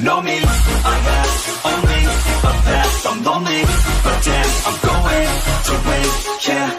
know me, I have only a past. I'm lonely, but damn, I'm going to win, yeah.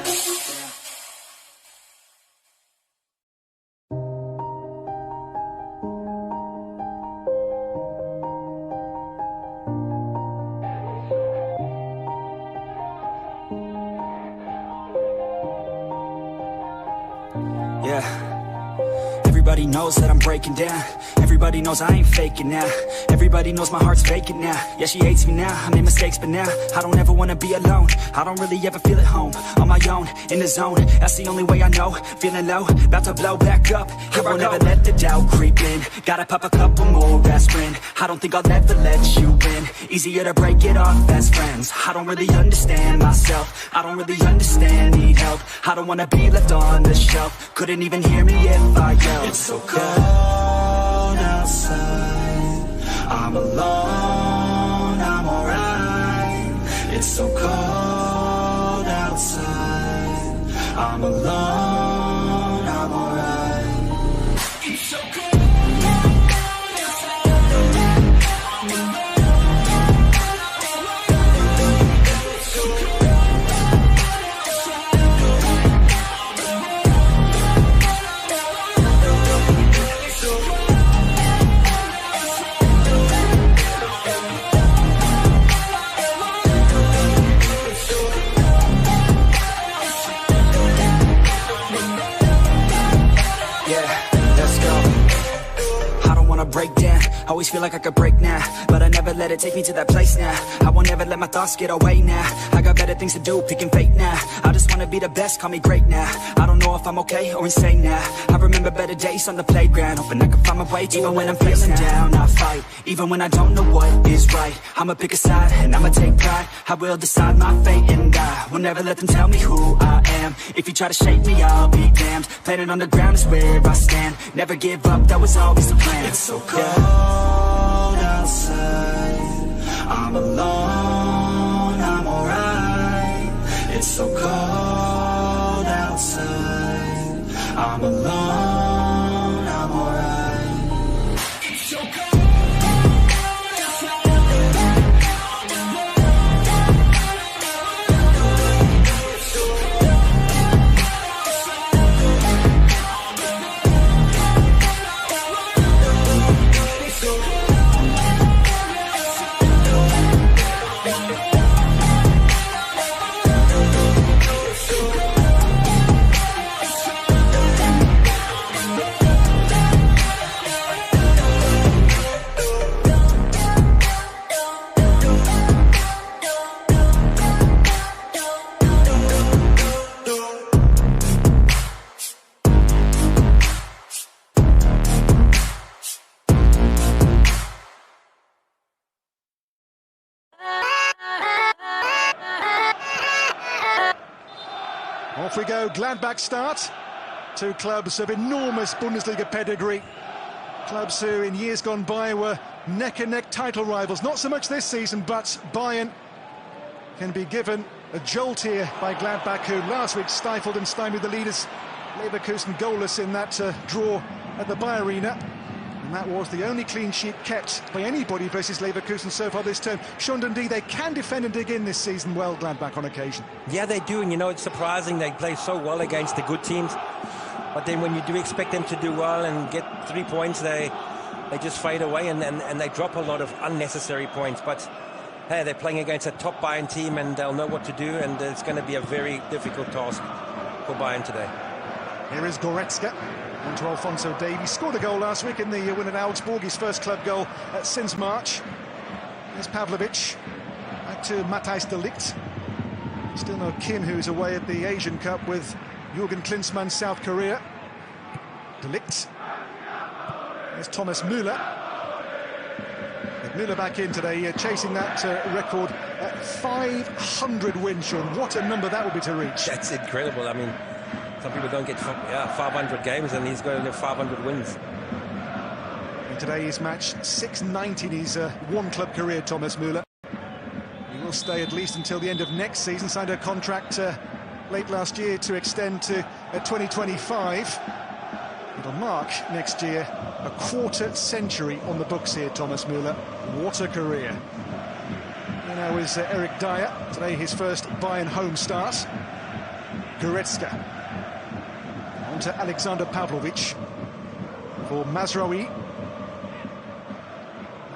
Everybody knows that I'm breaking down. Everybody knows I ain't faking now. Everybody knows my heart's vacant now. Yeah, she hates me now, I made mistakes but now I don't ever wanna be alone. I don't really ever feel at home. On my own, in the zone, that's the only way I know. Feeling low, about to blow back up. Here I won't ever let the doubt creep in. Gotta pop a couple more aspirin. I don't think I'll ever let you in. Easier to break it off as friends. I don't really understand myself. I don't really understand, need help. I don't wanna be left on the shelf. Couldn't even hear me if I yelled. It's so cold outside, I'm alone, I'm alright. It's so cold outside, I'm alone, I'm alright. It's so cold. Break down, always feel like I could break now, but I never let it take me to that place now. I won't ever let my thoughts get away now. I got better things to do, picking fate now. I just wanna be the best, call me great now. I don't know if I'm okay or insane now. I remember better days on the playground, hoping I can find my way. Even when I'm feeling down, I fight. Even when I don't know what is right, I'ma pick a side and I'ma take pride. I will decide my fate and I will never let them tell me who I am. If you try to shake me, I'll be damned. Planet on the ground is where I stand. Never give up, that was always the plan. It's so cold outside, I'm alone, I'm alright. It's so cold outside, I'm alone, I'm alright. It's so cold. Off we go, Gladbach start. Two clubs of enormous Bundesliga pedigree. Clubs who in years gone by were neck-and-neck title rivals. Not so much this season, but Bayern can be given a jolt here by Gladbach, who last week stifled and stymied the leaders. Leverkusen goalless in that draw at the Bayer Arena. And that was the only clean sheet kept by anybody versus Leverkusen so far this term. Sean Dundee, they can defend and dig in this season well, Gladbach, on occasion. Yeah, they do, and you know, it's surprising they play so well against the good teams. But then when you do expect them to do well and get 3 points, they just fade away and they drop a lot of unnecessary points. But hey, they're playing against a top Bayern team and they'll know what to do, and it's going to be a very difficult task for Bayern today. Here is Goretzka. On to Alphonso Davies. Scored a goal last week in the win at Augsburg, his first club goal since March. Here's Pavlovic. Back to Matthijs de Ligt. Still no Kim, who's away at the Asian Cup with Jürgen Klinsmann, South Korea. De Ligt. There's Thomas Müller. With Müller back in today, chasing that record at 500 wins, Sean. What a number that would be to reach. That's incredible. I mean, some people don't get 500 games, and he's got 500 wins. In today's match, 690 in his one-club career, Thomas Müller. He will stay at least until the end of next season. Signed a contract late last year to extend to 2025. It'll mark next year a quarter century on the books here, Thomas Müller. What a career. Here now is Eric Dyer. Today his first Bayern home start. Goretzka. On to Alexander Pavlovic for Mazraoui.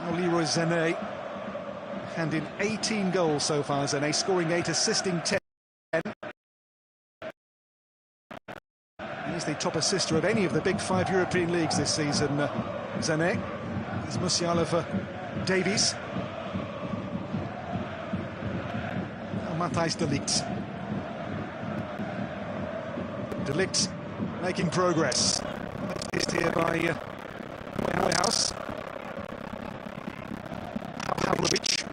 Now Leroy Sané. And in 18 goals so far, Sané scoring 8, assisting 10. He's the top assister of any of the big 5 European leagues this season, Sané. There's Musiala for Davies. Now Matthijs de Ligt. De Ligt making progress. Assist here by Neuhaus. Pavlovic.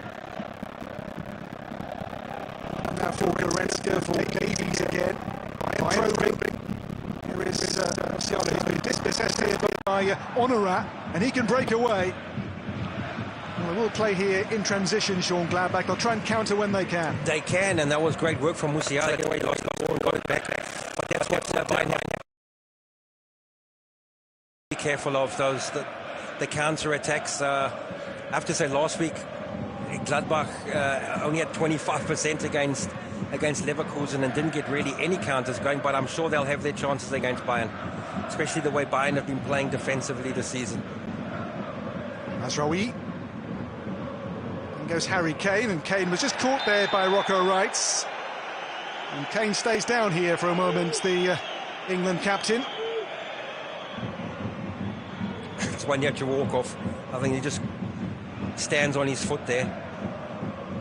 Now for Goretzka, for Davies again. Probing. Here is Musiala, who's been dispossessed here by Honorat, and he can break away. Well, they will play here in transition, Monchengladbach. They'll try and counter when they can. They can, and that was great work from Musiala. He lost the ball and got it back. But that's what Bayern have to be careful of, those the counter-attacks. I have to say, last week, Gladbach only had 25% against Leverkusen and didn't get really any counters going, but I'm sure they'll have their chances against Bayern, especially the way Bayern have been playing defensively this season. Mazraoui. In goes Harry Kane, and Kane was just caught there by Rocco Wrights. And Kane stays down here for a moment, the England captain. It's one you have to walk off. I think he just stands on his foot there.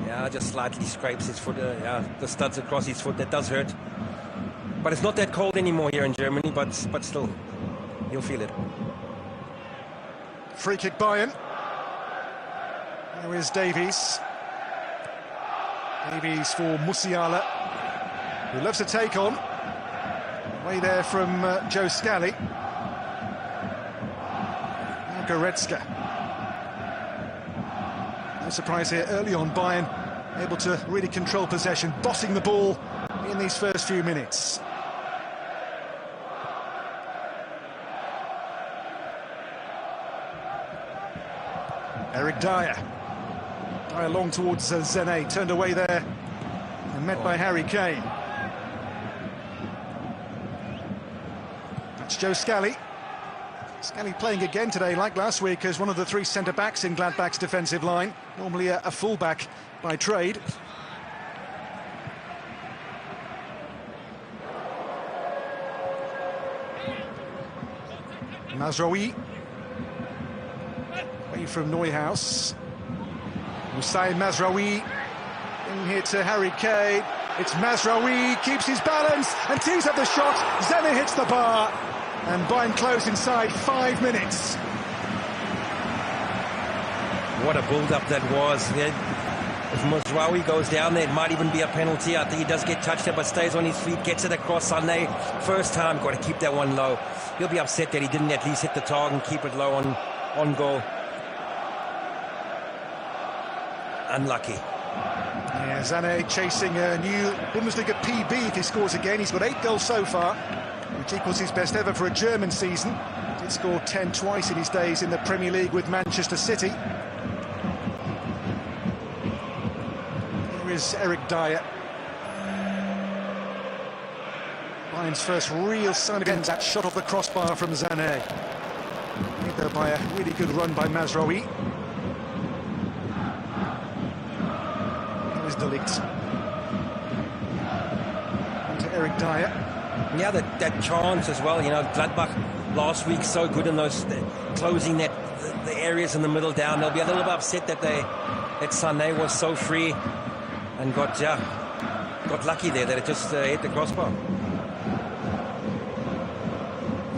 Yeah, just slightly scrapes his foot, the studs across his foot. That does hurt. But it's not that cold anymore here in Germany, but still, you'll feel it. Free kick Bayern. Here is Davies. Davies for Musiala, who loves to take on. Way there from Joe Scally. Now Goretzka. No surprise here, early on Bayern able to really control possession, bossing the ball in these first few minutes. Eric Dyer. Dyer long towards Sané, turned away there and met by Harry Kane. That's Joe Scally. Scally playing again today, like last week, as one of the 3 centre-backs in Gladbach's defensive line. Normally a full-back by trade. Mazraoui. Away from Neuhaus. Hussein Mazraoui. In here to Harry Kane. It's Mazraoui, keeps his balance and tees up the shot. Sané hits the bar. And Bayern close inside 5 minutes. What a build-up that was. If Mazraoui goes down there, it might even be a penalty. I think he does get touched there, but stays on his feet, gets it across Sané. First time, got to keep that one low. He'll be upset that he didn't at least hit the target and keep it low on goal. Unlucky. Yeah, Sané chasing a new Bundesliga PB if he scores again. He's got 8 goals so far, which equals his best ever for a German season. Did score 10 twice in his days in the Premier League with Manchester City. Here is Eric Dyer. Bayern's first real sign of that shot off the crossbar from Sané. Made there by a really good run by Mazraoui. Here is De Ligt. On to Eric Dyer. Yeah, that chance as well. You know, Gladbach last week so good in those closing the areas in the middle down. They'll be a little bit upset that Sané was so free and got lucky there that it just hit the crossbar.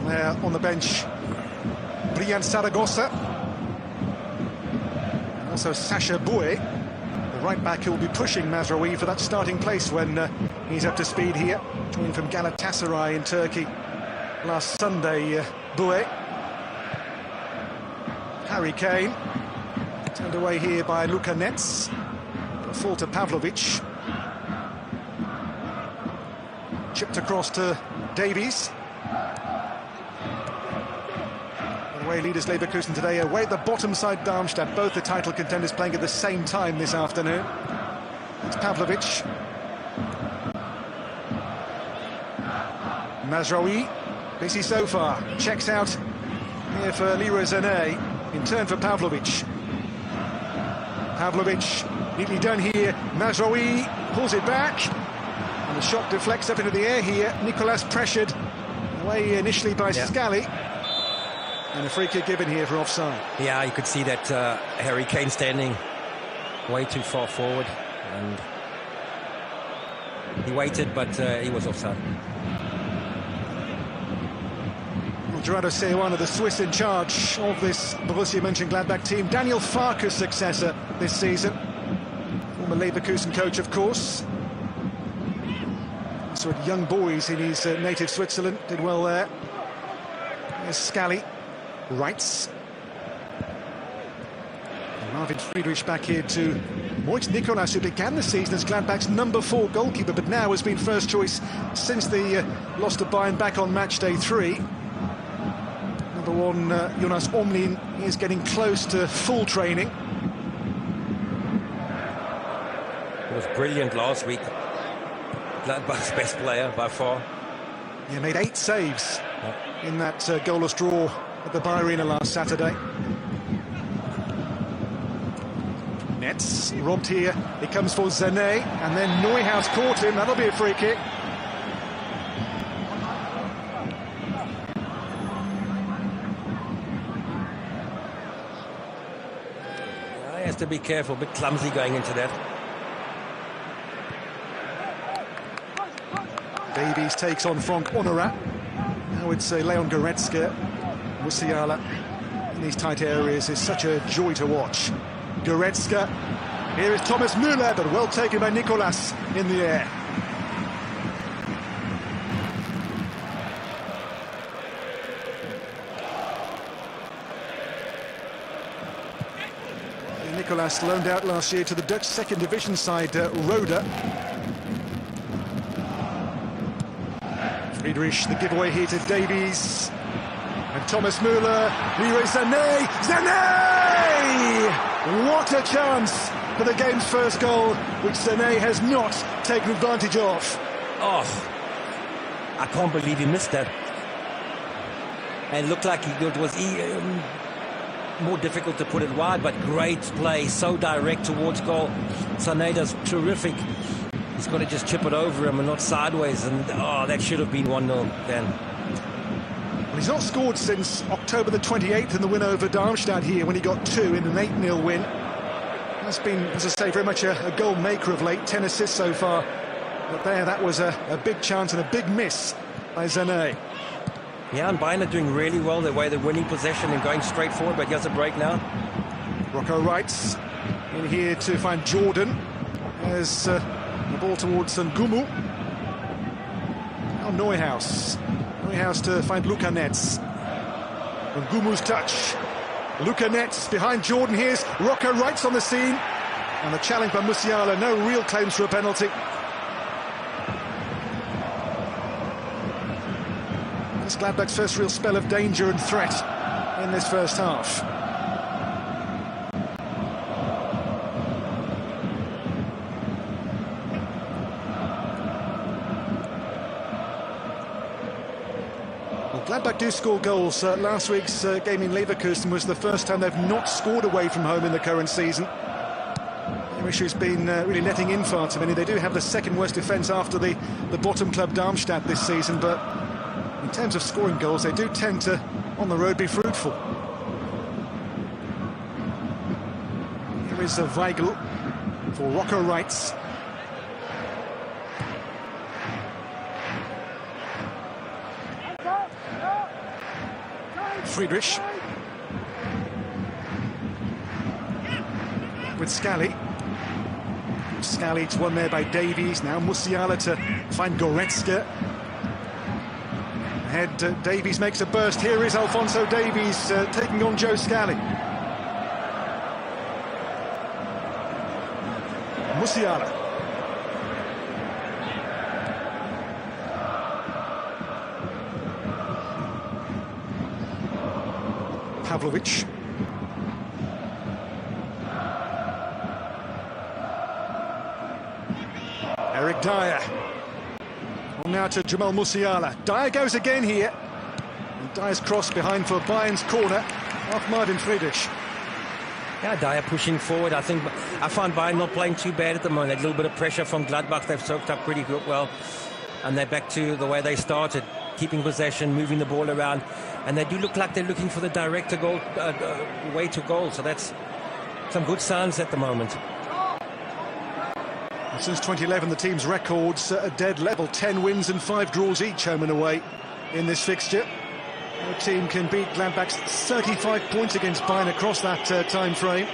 There on the bench, Brian Zaragoza. And also Sacha Boey, the right back who will be pushing Mazraoui for that starting place when he's up to speed here. Joined from Galatasaray in Turkey last Sunday, Boey. Harry Kane, turned away here by Luka Netz. A fall to Pavlovic. Chipped across to Davies. Away leaders Leverkusen today, away at the bottom side Darmstadt, both the title contenders playing at the same time this afternoon. It's Pavlovic. Mazraoui, busy so far, checks out here for Leroy Sané, in turn for Pavlovic. Pavlovic, neatly done here, Mazraoui pulls it back, and the shot deflects up into the air here. Nicolas pressured, away initially by Scally, and a free kick given here for offside. Yeah, you could see that Harry Kane standing way too far forward, and he waited, but he was offside. Gerardo Seuano, the Swiss in charge of this Borussia Monchengladbach team. Daniel Farke's successor this season. Former Leverkusen coach, of course. So had young boys in his native Switzerland. Did well there. There's Scally. Wrights. And Marvin Friedrich back here to Moit Nicolas, who began the season as Gladbach's number 4 goalkeeper, but now has been first choice since the loss to Bayern back on match day 3. Number 1, Jonas Omlin, is getting close to full training. He was brilliant last week. Gladbach's best player by far. He made 8 saves in that goalless draw at the Bayern Arena last Saturday. Nets robbed here. It comes for Sané, and then Neuhaus caught him. That'll be a free kick. He has to be careful, a bit clumsy going into that. Davies takes on Frank Honorat. Now it's Leon Goretzka. Musiala in these tight areas is such a joy to watch. Goretzka. Here is Thomas Müller, but well taken by Nicolas in the air. Nicolas loaned out last year to the Dutch second division side, Roda. Friedrich, the giveaway here to Davies. And Thomas Müller, Leroy Sané, Sané! What a chance for the game's first goal, which Sané has not taken advantage of. Oh, I can't believe he missed that. And it looked like it was more difficult to put it wide, but great play, so direct towards goal. Sané does terrific. He's got to just chip it over him and not sideways, and that should have been 1-0 then. Well, he's not scored since October the 28th in the win over Darmstadt here, when he got 2 in an 8-0 win. That's been, as I say, very much a goal maker of late, 10 assists so far. But there, that was a big chance and a big miss by Sané. Yeah, and Bayern are doing really well, the way they're winning possession and going straight forward, but he has a break now. Rocco Wrights in here to find Jordan. There's the ball towards Ngumu. Now Neuhaus. Neuhaus to find Luka Netz. Ngumu's touch. Luka Netz behind Jordan. Here's Rocco Wrights on the scene. And the challenge by Musiala. No real claims for a penalty. It's Gladbach's first real spell of danger and threat in this first half. Well, Gladbach do score goals. Last week's game in Leverkusen was the first time they've not scored away from home in the current season. Their issue's been really letting in far too many. They do have the second worst defence after the bottom club Darmstadt this season, but in terms of scoring goals, they do tend to, on the road, be fruitful. Here is Weigl for Rocco Wrights. Friedrich. With Scally. Scally to one there by Davies. Now Musiala to find Goretzka. Ahead, Davies makes a burst. Here is Alphonso Davies taking on Joe Scally. Musiala. Pavlovic. Eric Dyer. On now to Jamal Musiala. Dyer goes again here. And Dyer's cross behind for Bayern's corner off Marvin Friedrich. Yeah, Dyer pushing forward. I find Bayern not playing too bad at the moment. A little bit of pressure from Gladbach. They've soaked up pretty good, well, and they're back to the way they started, keeping possession, moving the ball around, and they do look like they're looking for the direct to goal way to goal. So that's some good signs at the moment. Since 2011, the team's records at a dead level, 10 wins and 5 draws each, home and away, in this fixture. The team can beat Gladbach's 35 points against Bayern across that time frame.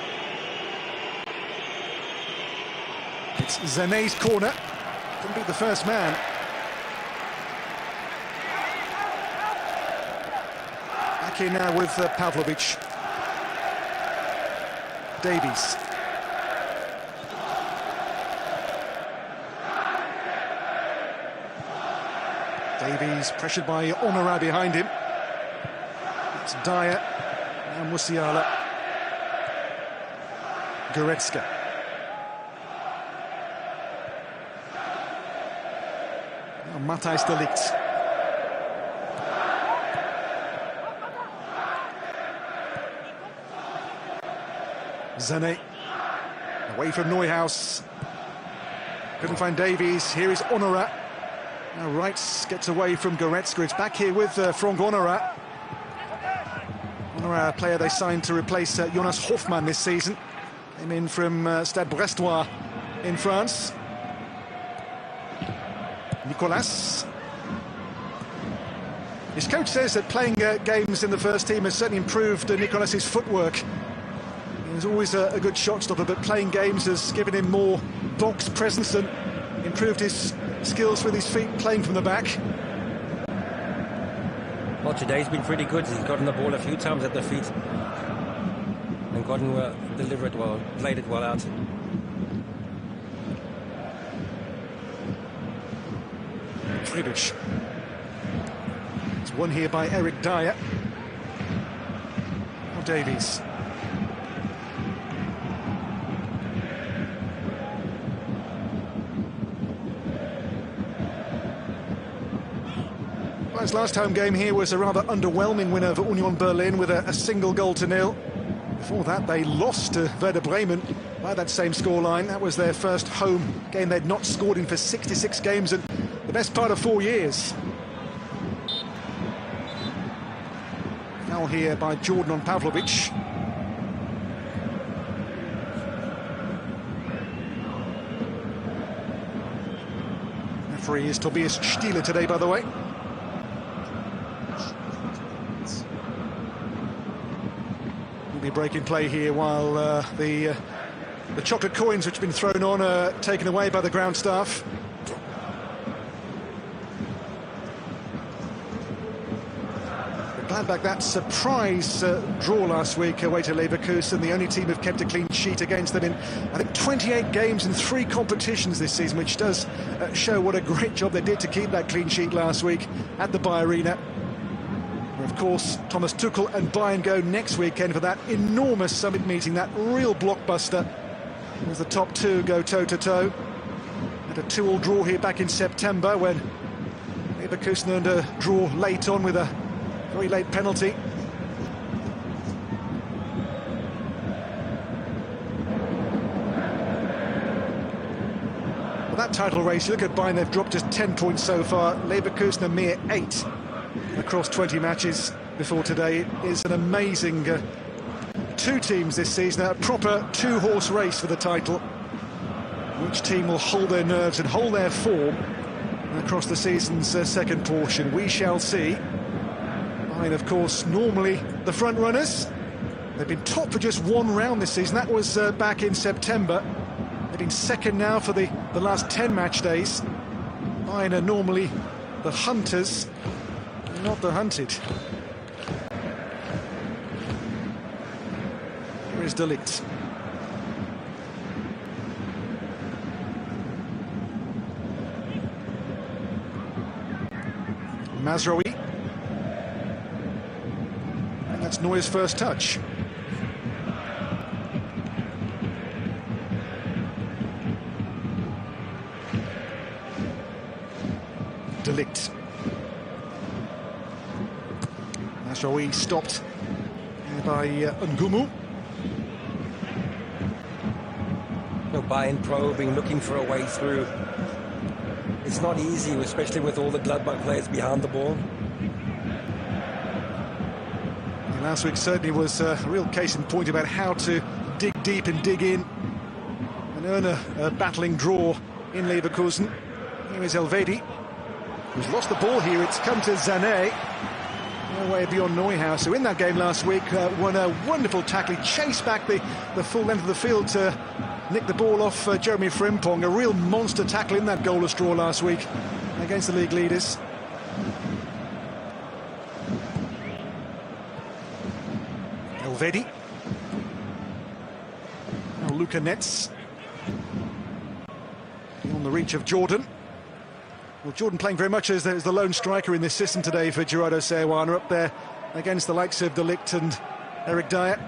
It's Zanet's corner. Couldn't beat the first man. Back in now with Pavlovic. Davies. Davies pressured by Honora behind him. It's Dyer, now Musiala. Goretzka. Now Matthijs de Ligt. Zane. Away from Neuhaus. Couldn't find Davies. Here is Honora. Now Reitz gets away from Goretzka. It's back here with Frank Honora. Honora, a player they signed to replace Jonas Hofmann this season. Came in from Stade Brestois in France. Nicolas. His coach says that playing games in the first team has certainly improved Nicolas's footwork. He was always a good shot stopper, but playing games has given him more box presence and improved his skills with his feet, playing from the back. Well, today's been pretty good. He's gotten the ball a few times at the feet and gotten delivered well, played it well out. Friedrich. It's won here by Eric Dyer. Now Davies. His last home game here was a rather underwhelming win over Union Berlin with a single goal to nil. Before that, they lost to Werder Bremen by that same scoreline. That was their first home game they'd not scored in for 66 games and the best part of 4 years. Foul here by Jordan on Pavlovic. Referee is Tobias Stieler today, by the way. Be breaking play here while the chocolate coins which have been thrown on are taken away by the ground staff. Gladbach, that surprise draw last week away to Leverkusen, the only team who've kept a clean sheet against them in, I think, 28 games in 3 competitions this season, which does show what a great job they did to keep that clean sheet last week at the Bayer Arena. Of course, Thomas Tuchel and Bayern go next weekend for that enormous summit meeting, that real blockbuster, as the top two go toe-to-toe. Had a 2-2 draw here back in September when Leverkusen earned a draw late on with a very late penalty. Well, that title race, you look at Bayern, they've dropped just 10 points so far. Leverkusen a mere 8. Across 20 matches before today. It is an amazing 2 teams this season, a proper 2-horse race for the title. Which team will hold their nerves and hold their form across the season's second portion? We shall see. Bayern, of course, normally the front runners. They've been top for just 1 round this season. That was back in September. They've been second now for the last 10 match days. Bayern are normally the hunters, not the hunted. Here is de Ligt. Mazraoui. And that's Neuer's first touch. De Ligt. Masraoui stopped by Ngumu. Bayern probing, looking for a way through. It's not easy, especially with all the Gladbach players behind the ball. Last week certainly was a real case in point about how to dig deep and dig in and earn a battling draw in Leverkusen. Here is Elvedi, who's lost the ball here. It's come to Sané. No way beyond Neuhaus, who in that game last week won a wonderful tackle. He chased back the full length of the field to nick the ball off Jeremy Frimpong. A real monster tackle in that goalless draw last week against the league leaders. Elvedi. Now Luca Netz. On the reach of Jordan. Well, Jordan playing very much as the lone striker in this system today for Gerardo Seoane, up there against the likes of De Ligt and Eric Dyer.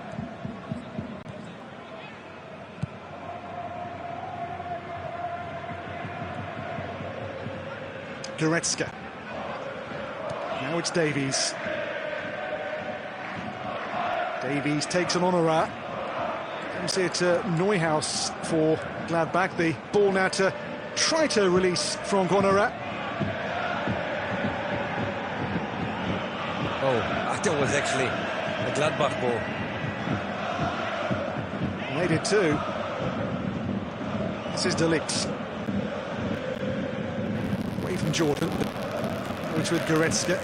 Goretzka. Now it's Davies. Davies takes on Honorat. Comes here to Neuhaus for Gladbach. The ball now to try to release Frank Honorat. Oh, I thought it was actually a Gladbach ball. They did too. This is De Ligt. Away from Jordan. It's with Goretzka.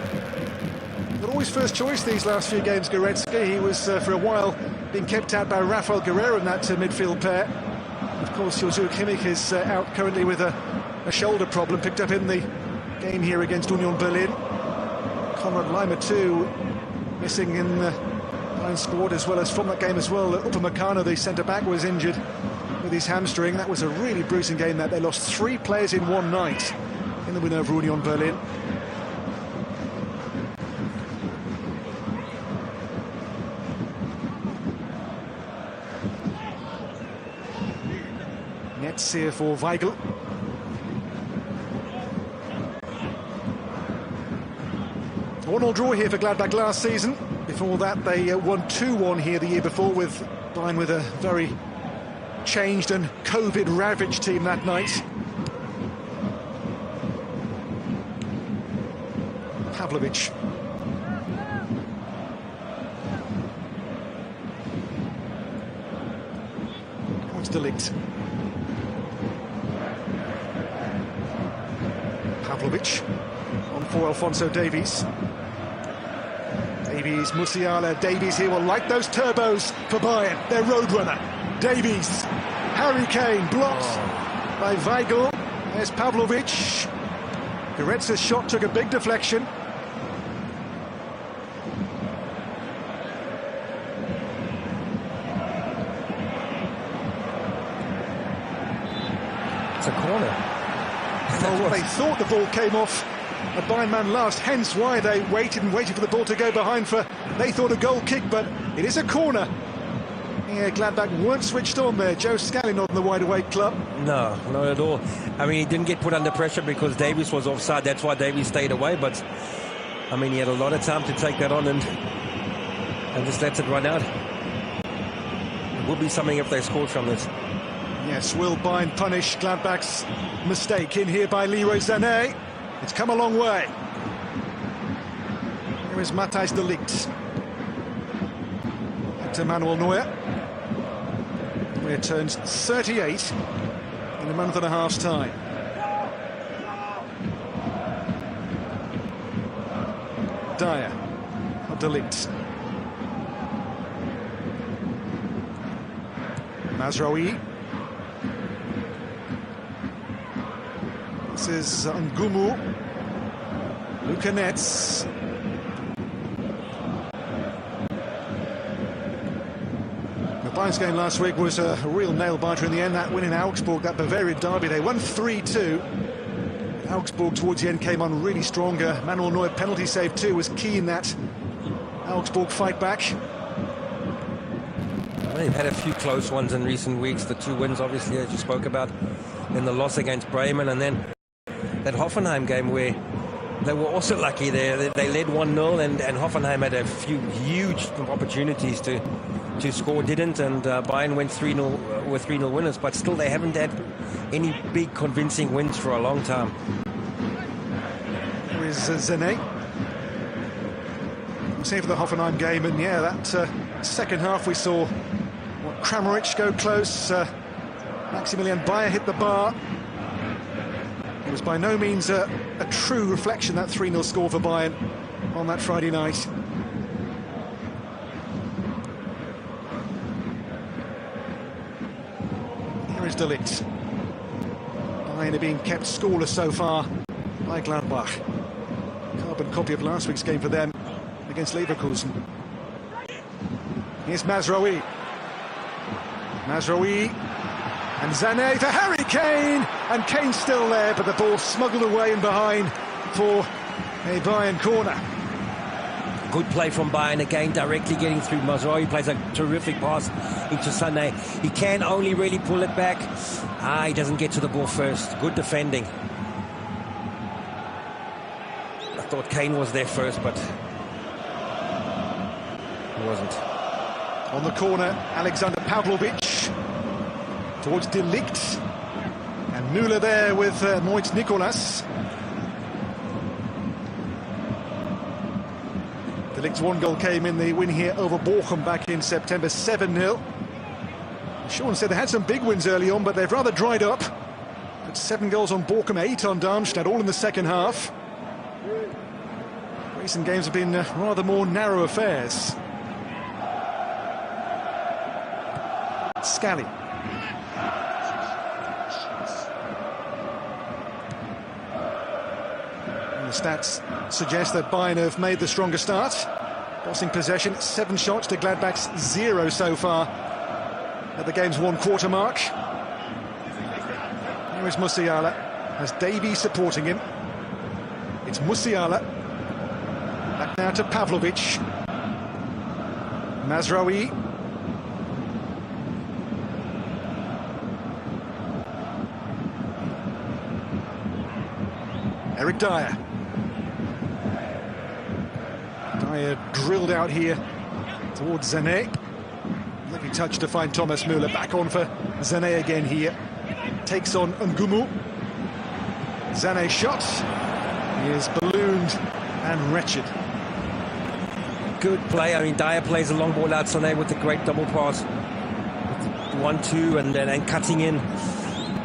But always first choice these last few games, Goretzka. He was for a while being kept out by Rafael Guerreiro in that midfield pair. Of course, Joshua Kimmich is out currently with a shoulder problem, picked up in the game here against Union Berlin. Konrad Laimer too, missing in the line squad, as well as from that game as well. Upamecano, the centre-back, was injured with his hamstring. That was a really bruising game that they lost 3 players in one night in the win over Union Berlin. Netz here for Weigl. One-all draw here for Gladbach last season. Before that, they won 2-1 here the year before, with Bayern with a very changed and COVID-ravaged team that night. Pavlovic. What's De Ligt? Pavlovic on for Alphonso Davies. Davies, Musiala, Davies here will light those turbos for Bayern. Their roadrunner. Davies, Harry Kane blocked by Weigl. There's Pavlovic. Goretzka's shot took a big deflection. It's a corner. Well, they thought the ball came off a Bayern man last, hence why they waited for the ball to go behind for, they thought, a goal kick, but it is a corner. Yeah, Gladbach weren't switched on there. Joe Scally not in the wide-awake club. No, not at all. I mean, he didn't get put under pressure because Davies was offside. That's why Davies stayed away, but I mean, he had a lot of time to take that on and just let it run out. It would be something if they scored from this. Yes, will Bayern punish Gladbach's mistake in here by Leroy Sané? It's come a long way. Here is Matthijs de Ligt. Back to Manuel Neuer. Neuer turns 38 in a month and a half's time. Dyer. De Ligt. Mazraoui. This is Ngumu. Luca Netz. The Bayern's game last week was a real nail-biter in the end. That win in Augsburg, that Bavarian derby, they won 3-2. Augsburg towards the end came on really stronger. Manuel Neuer penalty save too was key in that Augsburg fight back. They've had a few close ones in recent weeks. The 2 wins, obviously, as you spoke about, in the loss against Bremen, and then that Hoffenheim game where they were also lucky there. They led 1-0, and Hoffenheim had a few huge opportunities to score, didn't, and Bayern went 3-0, were 3-0 winners, but still they haven't had any big convincing wins for a long time. Here is Zene. Same for the Hoffenheim game, and yeah, that second half we saw Kramaric go close. Maximilian Bayer hit the bar. It was by no means a true reflection, that 3-0 score for Bayern on that Friday night. Here is De Ligt. Bayern are being kept scoreless so far by Gladbach. Carbon copy of last week's game for them against Leverkusen. Here's Mazraoui. Mazraoui and Zane for Harry Kane, and Kane's still there, but the ball smuggled away and behind for a Bayern corner. Good play from Bayern again, directly getting through. Mazraoui plays a terrific pass into Sané. He can only really pull it back. He doesn't get to the ball first. Good defending. I thought Kane was there first, but he wasn't. On the corner, Alexander Pavlovic towards De Ligt, and Müller there with Moitz Nicolas. De Ligt's 1 goal came in the win here over Bochum back in September, 7-0. Sean said they had some big wins early on, but they've rather dried up. But 7 goals on Bochum, 8 on Darmstadt, all in the second half. Recent games have been rather more narrow affairs. Scally. And the stats suggest that Bayern have made the stronger start. Bossing possession, 7 shots to Gladbach's 0 so far at the game's 1/4 mark. Here is Musiala, has Davies supporting him. It's Musiala. Back now to Pavlovic. Mazraoui. Eric Dyer. Dyer drilled out here towards Zane. Lucky touch to find Thomas Müller. Back on for Zane again here. Takes on Ngumu. Zane shot. He is ballooned and wretched. Good play. I mean, Dyer plays a long ball out, Sané with a great double pass. 1-2 and cutting in.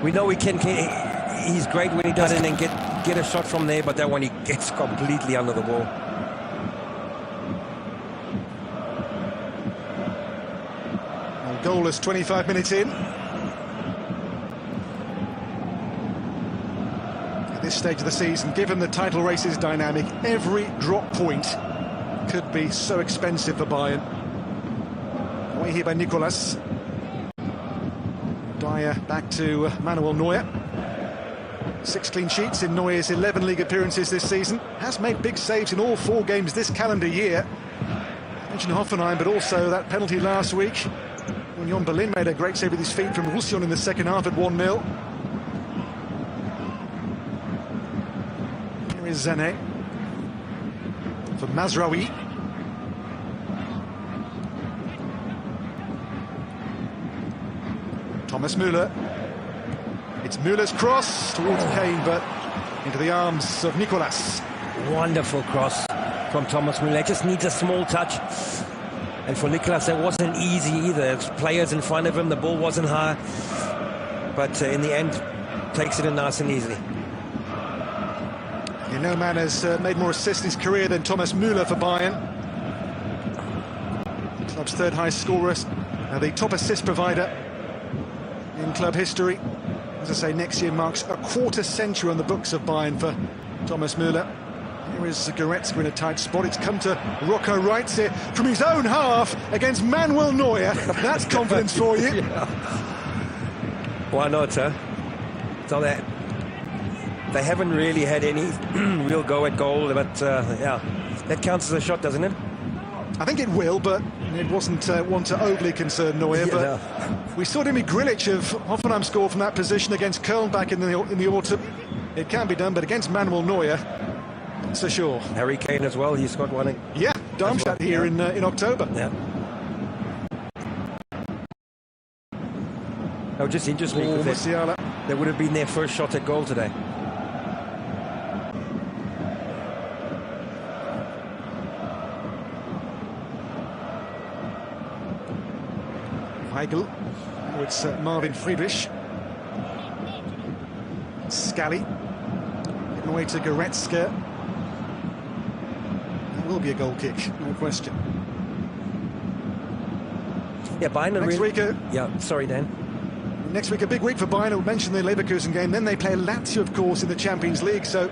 We know he can. He's great when he does it and get a shot from there, but that one he gets completely under the ball. Well, goalless 25 minutes in. At this stage of the season, given the title race's dynamic, every drop point could be so expensive for Bayern. Away here by Nicolas. Dyer back to Manuel Neuer. 6 clean sheets in Neuer's 11 league appearances this season. Has made big saves in all 4 games this calendar year. I mentioned Hoffenheim, but also that penalty last week. Union Berlin made a great save with his feet from Roussillon in the second half at 1-0. Here is Zane. For Mazraoui. Thomas Müller. It's Müller's cross towards Kane, but into the arms of Nicolas. Wonderful cross from Thomas Müller. Just needs a small touch. And for Nicolas, that wasn't easy either. There's players in front of him, the ball wasn't high. But in the end, takes it in nice and easily. No man has made more assists in his career than Thomas Müller for Bayern. The club's 3rd highest scorer, the top assist provider in club history. As I say, next year marks a 1/4 century on the books of Bayern for Thomas Müller. Here is Goretzka in a tight spot. It's come to Rocco Reitz here from his own half against Manuel Neuer. That's confidence for you. Yeah. Why not, huh? So they haven't really had any real go at goal, but yeah, that counts as a shot, doesn't it? I think it will, but it wasn't one to overly concern Neuer. Yeah, but no. we saw Dimi Grilic of Hoffenheim score from that position against Köln back in the autumn. It can be done, but against Manuel Neuer, it's a sure. Harry Kane as well, he's got one. Yeah, Darmstadt here in October. Yeah. Oh, just interesting, Musiala. that would have been their first shot at goal today. Weigl. Oh, it's Marvin Friedrich. Scally. Getting away to Goretzka. That will be a goal kick, no question. Yeah, Bayern Next week, yeah, sorry, Dan. next week a big week for Bayern. I mentioned the Leverkusen game. Then they play Lazio, of course, in the Champions League. So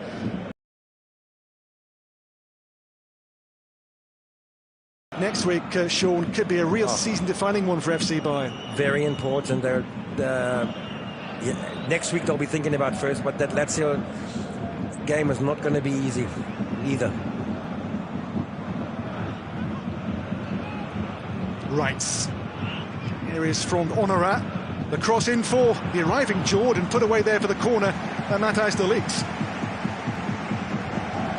next week, Sean, could be a real season-defining one for FC Bayern. Very important. Next week they'll be thinking about first, but that Lazio game is not going to be easy either. Right. Here is from Honorat. The cross in for the arriving Jordan, put away there for the corner, and Matthijs de Ligt.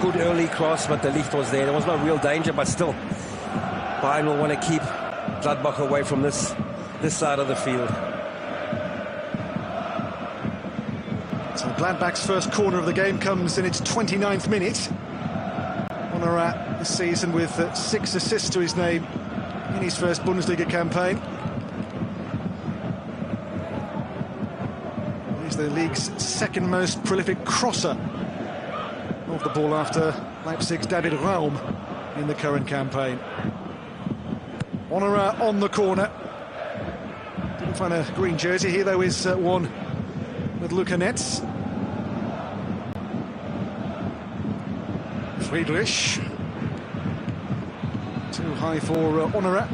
Good early cross, but de Ligt was there. There was no real danger, but still, Bayern will want to keep Gladbach away from this side of the field. So Gladbach's first corner of the game comes in its 29th minute. Honorat this season with 6 assists to his name in his first Bundesliga campaign. He's the league's second most prolific crosser of the ball after Leipzig's David Raum in the current campaign. Honorat on the corner. Didn't find a green jersey. Here though is one with Luca Netz. Friedrich. Too high for Honorat.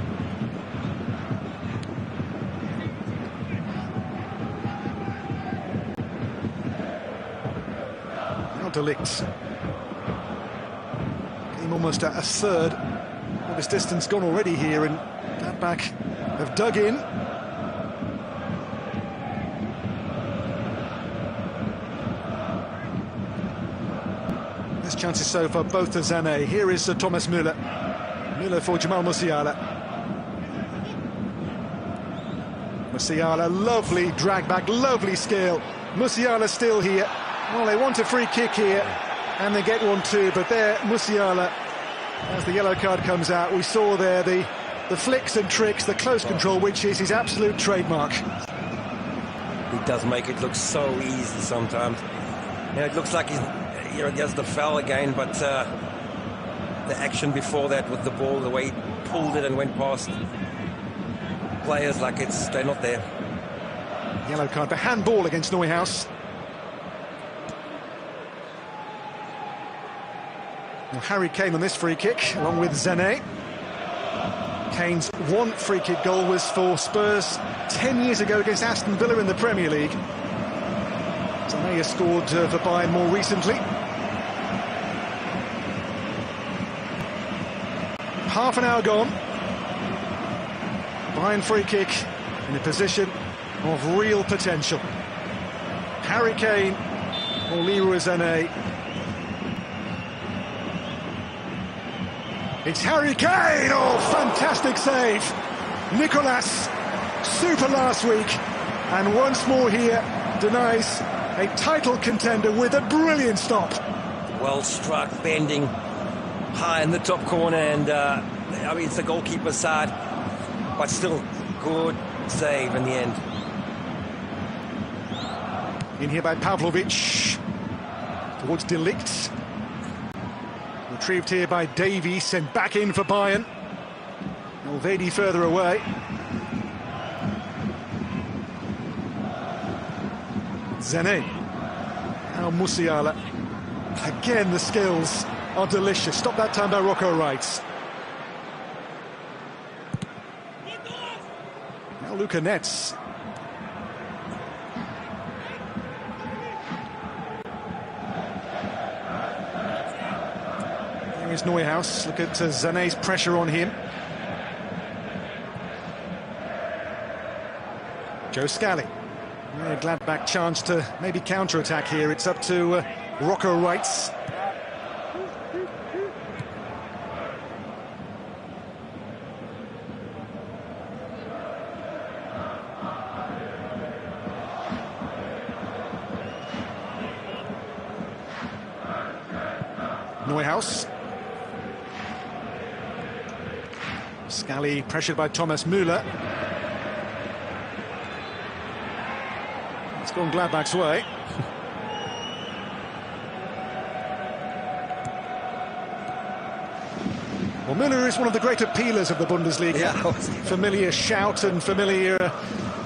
Now de Ligt. Came almost at a third of his distance gone already here, and Gladbach have dug in. There's chances so far, both to Sané. Here is Thomas Müller. Müller for Jamal Musiala. Musiala, lovely drag back, lovely skill. Musiala still here. Well, they want a free kick here, and they get one too, but there, Musiala, as the yellow card comes out, we saw there the flicks and tricks, the close control, which is his absolute trademark. He does make it look so easy sometimes. It looks like he has the foul again, but the action before that with the ball, the way he pulled it and went past players like they're not there. Yellow card for handball against Neuhaus. Now Harry Kane on this free kick, along with Sané. Kane's one free kick goal was for Spurs 10 years ago against Aston Villa in the Premier League. Sané has scored for Bayern more recently. Half an hour gone. Bayern free kick in a position of real potential. Harry Kane or Leroy Sané. It's Harry Kane! Oh, fantastic save! Nicolas, super last week, and once more here denies a title contender with a brilliant stop. Well struck, bending high in the top corner, and I mean, it's the goalkeeper's side, but still good save in the end. In here by Pavlovic towards de Ligt. Retrieved here by Davies, sent back in for Bayern. Elvedi further away. Sané. Now Musiala. Again, the skills are delicious. Stopped that time by Rocco Wright. Now Luca Netz. Here's Neuhaus. Look at Sané's pressure on him. Joe Scally. Gladbach chance to maybe counter-attack here. It's up to Rocco Reitz. Neuhaus. Scally pressured by Thomas Müller. It's gone Gladbach's way. Well, Müller is one of the great appealers of the Bundesliga. Yeah. Familiar shout and familiar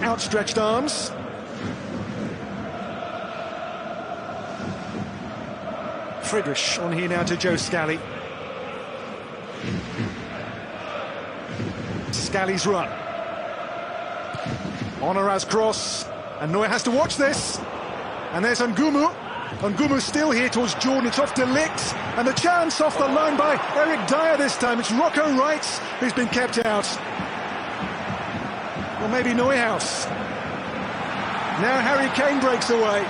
outstretched arms. Friedrich on here now to Joe Scally. Scally's run. Honorat's cross. And Neuer has to watch this. And there's Ngumu. Ngumu still here towards Jordan. It's off to Ligt. And the chance off the line by Eric Dyer this time. It's Rocco Reitz who's been kept out. Or maybe Neuhaus. Now Harry Kane breaks away.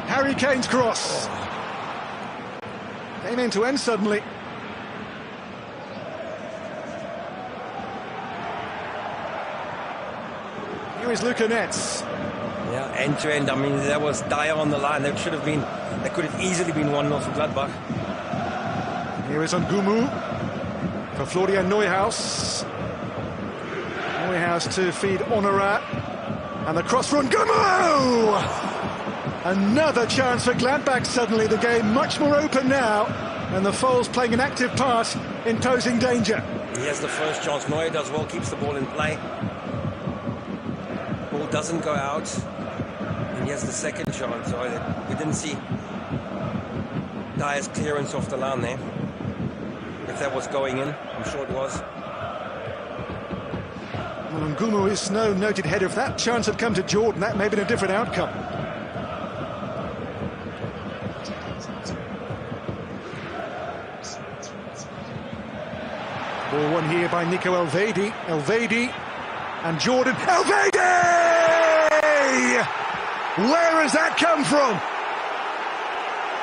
Harry Kane's cross. Came end to end suddenly. Here is Luka Netz. Yeah, end to end. I mean, there was Dyer on the line. That could have easily been 1-0 for Gladbach. Here is Ngumu for Florian Neuhaus. Neuhaus to feed Honorat. And the cross for Ngumu! Another chance for Gladbach suddenly. The game much more open now. And the Foles playing an active part in posing danger. He has the first chance. Neuer does well, keeps the ball in play. Ball doesn't go out. And he has the second chance. So we didn't see Dyer's clearance off the line there. If that was going in, I'm sure it was. Well, Ngumu is no noted header. If that chance had come to Jordan, that may have been a different outcome. Ball won here by Nico Elvedi. Elvedi and Jordan. Elvedi! Where has that come from?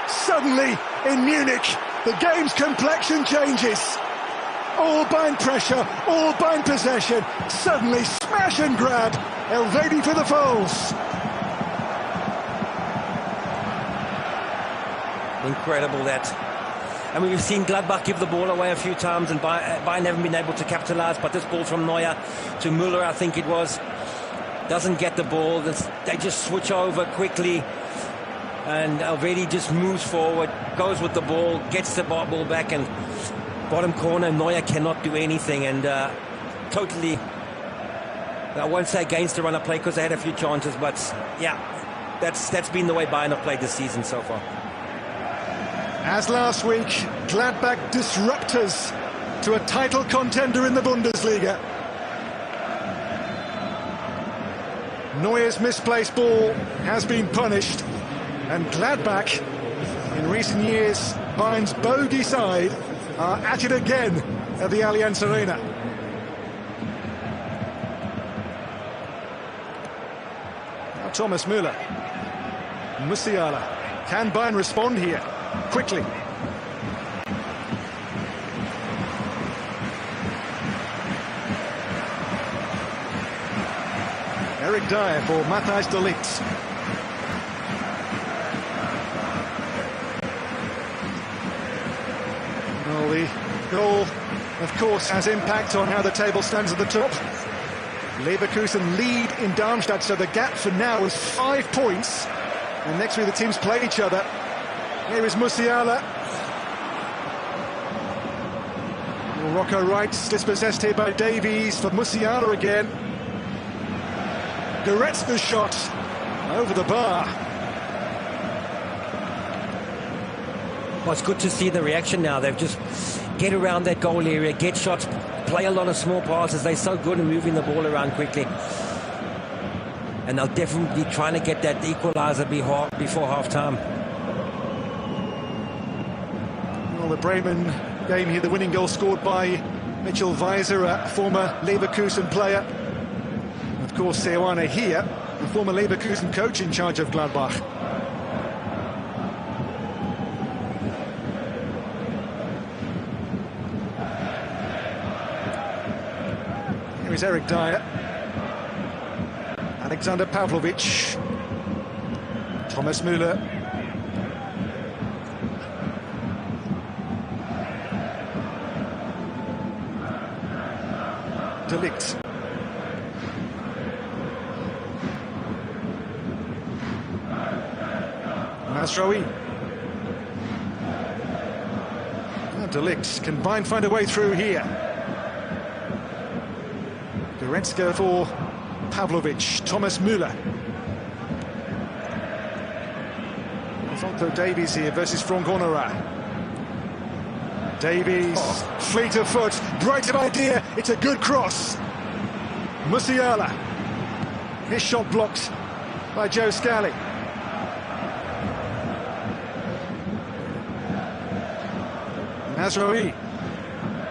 Suddenly, in Munich, the game's complexion changes. All Bayern pressure, all Bayern possession. Suddenly, smash and grab. Elvedi for the Foles. Incredible that. I mean, we've seen Gladbach give the ball away a few times and Bayern haven't been able to capitalise, but this ball from Neuer to Müller, I think it was, doesn't get the ball. They just switch over quickly and Elvedi just moves forward, goes with the ball, gets the ball back, and bottom corner, Neuer cannot do anything, and totally, I won't say against the run of play because they had a few chances, but yeah, that's been the way Bayern have played this season so far. As last week, Gladbach disruptors to a title contender in the Bundesliga. Neuer's misplaced ball has been punished, and Gladbach, in recent years, Bayern's bogey side, are at it again at the Allianz Arena. Now Thomas Müller. Musiala. Can Bayern respond here? Quickly. Eric Dyer for Matthijs de Ligt. Well, the goal, of course, has impact on how the table stands at the top. Leverkusen lead in Darmstadt, so the gap for now is 5 points. And next week the teams play each other. Here is Musiala. Rocco Reitz dispossessed here by Davies for Musiala again. Goretzka's shot over the bar. Well, it's good to see the reaction now. They've just get around that goal area, get shots, play a lot of small passes. They're so good at moving the ball around quickly. And they'll definitely be trying to get that equaliser before half-time. Well, the Bremen game here, the winning goal scored by Mitchell Weiser, a former Leverkusen player. Of course, Seoane here, the former Leverkusen coach in charge of Gladbach. Here is Eric Dyer. Alexander Pavlovic. Thomas Müller. De Ligt. Mazraoui. De Ligt can find a way through here. Goretzka for Pavlovic. Thomas Müller. Alphonso Davies here versus Franck Honorat. Davies, fleet of foot, bright of idea, it's a good cross. Musiala. His shot blocked by Joe Scally. Mazraoui.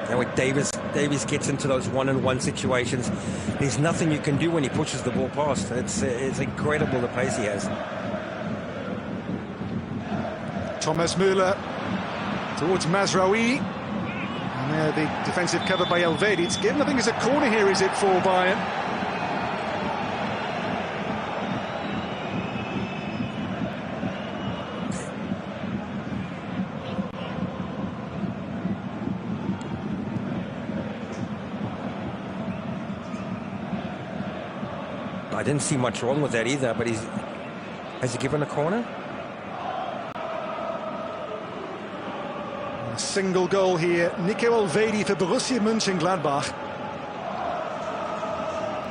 And when Davies gets into those one-on-one situations, there's nothing you can do when he pushes the ball past. It's incredible the pace he has. Thomas Müller towards Mazraoui. And there the defensive cover by Elvedi. It's given, I think it's a corner here, is it, for Bayern? I didn't see much wrong with that either, but has he given a corner? A single goal here. Nico Elvedi for Borussia Monchengladbach.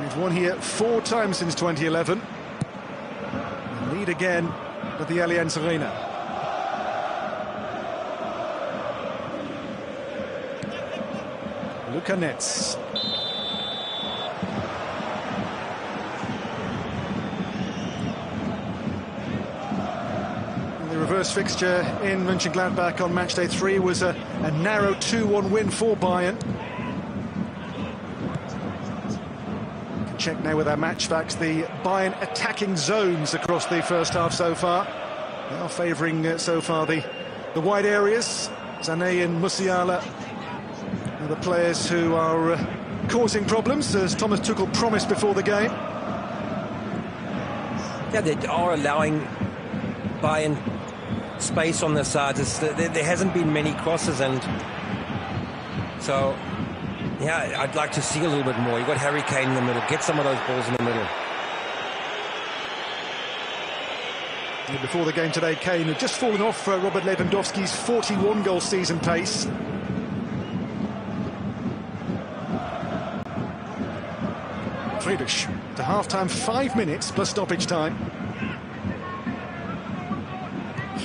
He's won here 4 times since 2011. And lead again at the Allianz Arena. Luka Netz. Reverse fixture in Mönchengladbach on match day 3 was a narrow 2-1 win for Bayern. You can check now with our match facts the Bayern attacking zones across the first half so far. They are favouring so far the wide areas. Sané and Musiala are the players who are causing problems, as Thomas Tuchel promised before the game. Yeah, they are allowing Bayern space on the sides. There hasn't been many crosses, and so yeah, I'd like to see a little bit more. You've got Harry Kane in the middle, get some of those balls in the middle. And before the game today, Kane had just fallen off Robert Lewandowski's 41-goal season pace. Friedrich to half-time, 5 minutes plus stoppage time.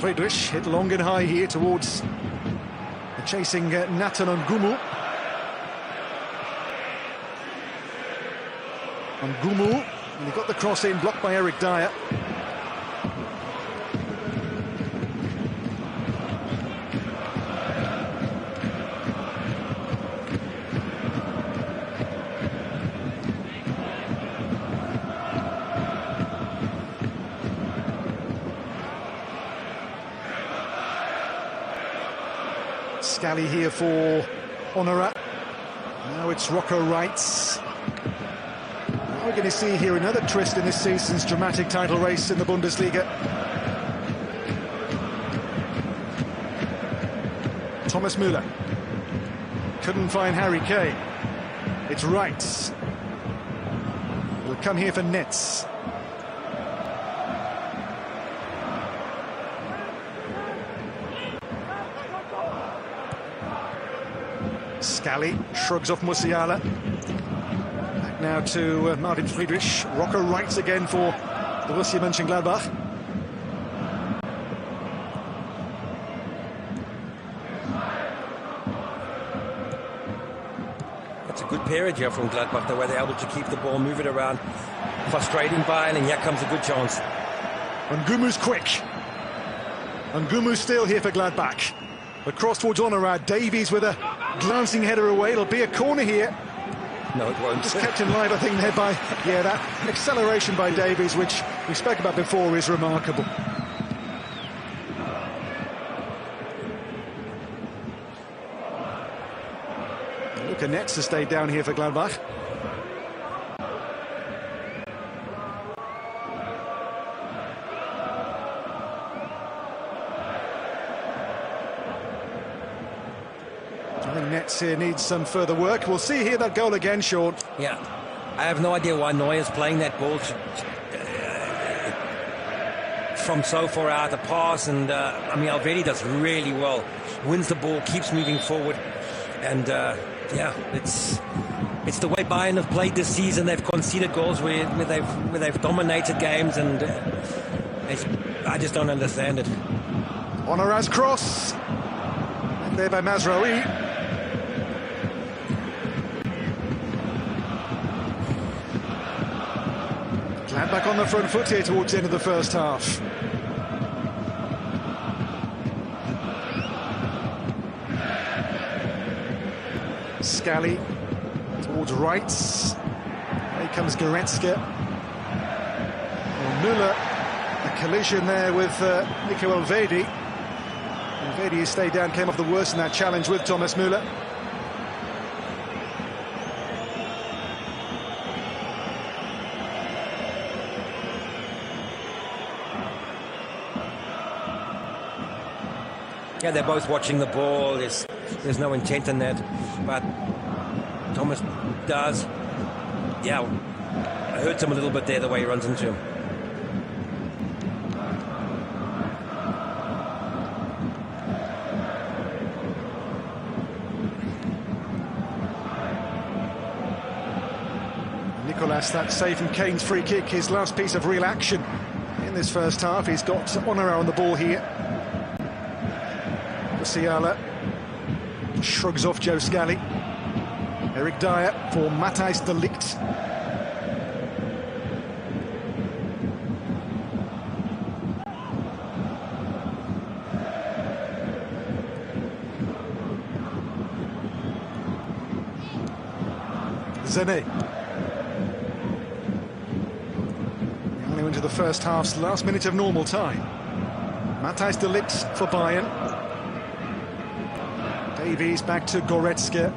Friedrich hit long and high here towards the chasing Nathan Ngumu. And he got the cross in, blocked by Eric Dyer. Scally here for Honorat. Now it's Rocco Reitz. We're going to see here another twist in this season's dramatic title race in the Bundesliga. Thomas Müller. Couldn't find Harry Kane. It's Reitz. Will come here for Netz. Scally shrugs off Musiala. Back now to Martin Friedrich. Rocco Reitz again for Borussia Monchengladbach. That's a good period here from Gladbach, the way they're able to keep the ball, move it around, frustrating Bayern, and here comes a good chance. And Ngumu's quick. And Ngumu's still here for Gladbach. Across towards Honorad. Davies with a glancing header away. It'll be a corner here. No, it won't. Just kept in live, I think, there by, yeah, that acceleration by Davies, which we spoke about before, is remarkable. Luka Netz has stayed down here for Gladbach. I think Netz here needs some further work. We'll see here that goal again, Sean. Yeah, I have no idea why Neuer's playing that ball from so far out, the pass, and I mean, Alvedi does really well. Wins the ball, keeps moving forward, and yeah, it's the way Bayern have played this season. They've conceded goals where they've dominated games, and I just don't understand it. Honorad's cross, and there by Mazraoui. Gladbach on the front foot here towards the end of the first half. Scally towards rights. Here comes Goretzka. Müller, a collision there with Nico Alvedi. Alvedi, who stayed down, came off the worst in that challenge with Thomas Müller. Yeah, they're both watching the ball. There's no intent in that, but Thomas does. Yeah, I hurt him a little bit there, the way he runs into him. Nicolas, that save from Kane's free kick, his last piece of real action in this first half. He's got Honorad on the ball here. Musiala shrugs off Joe Scally. Eric Dyer for Matthijs de Ligt. Zene. Only into the first half's last minute of normal time. Matthijs de Ligt for Bayern. Davies back to Goretzka.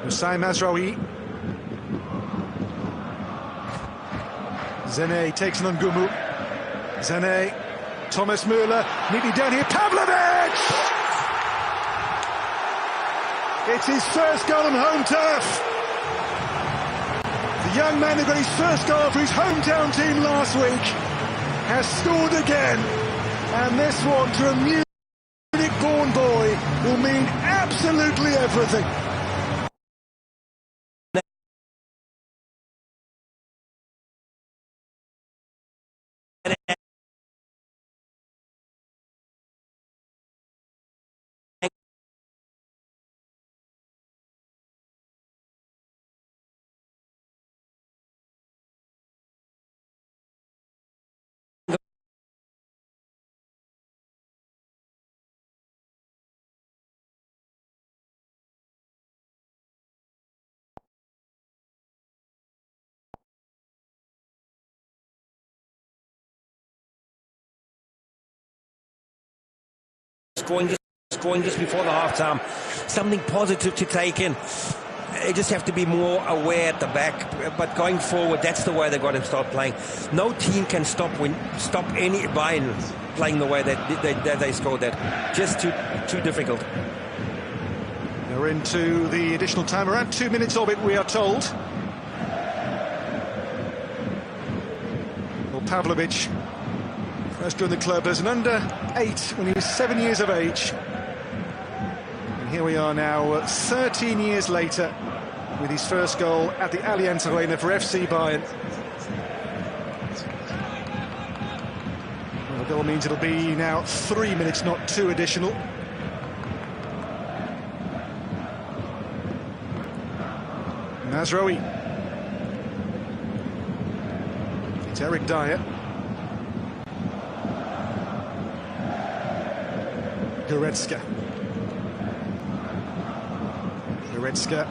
Hussein Mazraoui. Zene takes an on Gumu. Zene. Thomas Müller. Neatly down here. Pavlovic! It's his first goal on home turf. The young man who got his first goal for his hometown team last week has scored again. And this one, to a Munich-born boy, will mean absolutely everything. Scoring just before the half-time. Something positive to take in. They just have to be more aware at the back. But going forward, that's the way they've got to start playing. No team can stop any Bayern playing the way that they scored that. Just too difficult. They're into the additional time. Around 2 minutes of it, we are told. Well, Pavlovic first joined the club as an under-8 when he was 7 years of age. And here we are now, 13 years later, with his first goal at the Allianz Arena for FC Bayern. Well, the goal means it'll be now 3 minutes, not 2 additional. Mazraoui. It's Eric Dyer. Goretzka. Goretzka,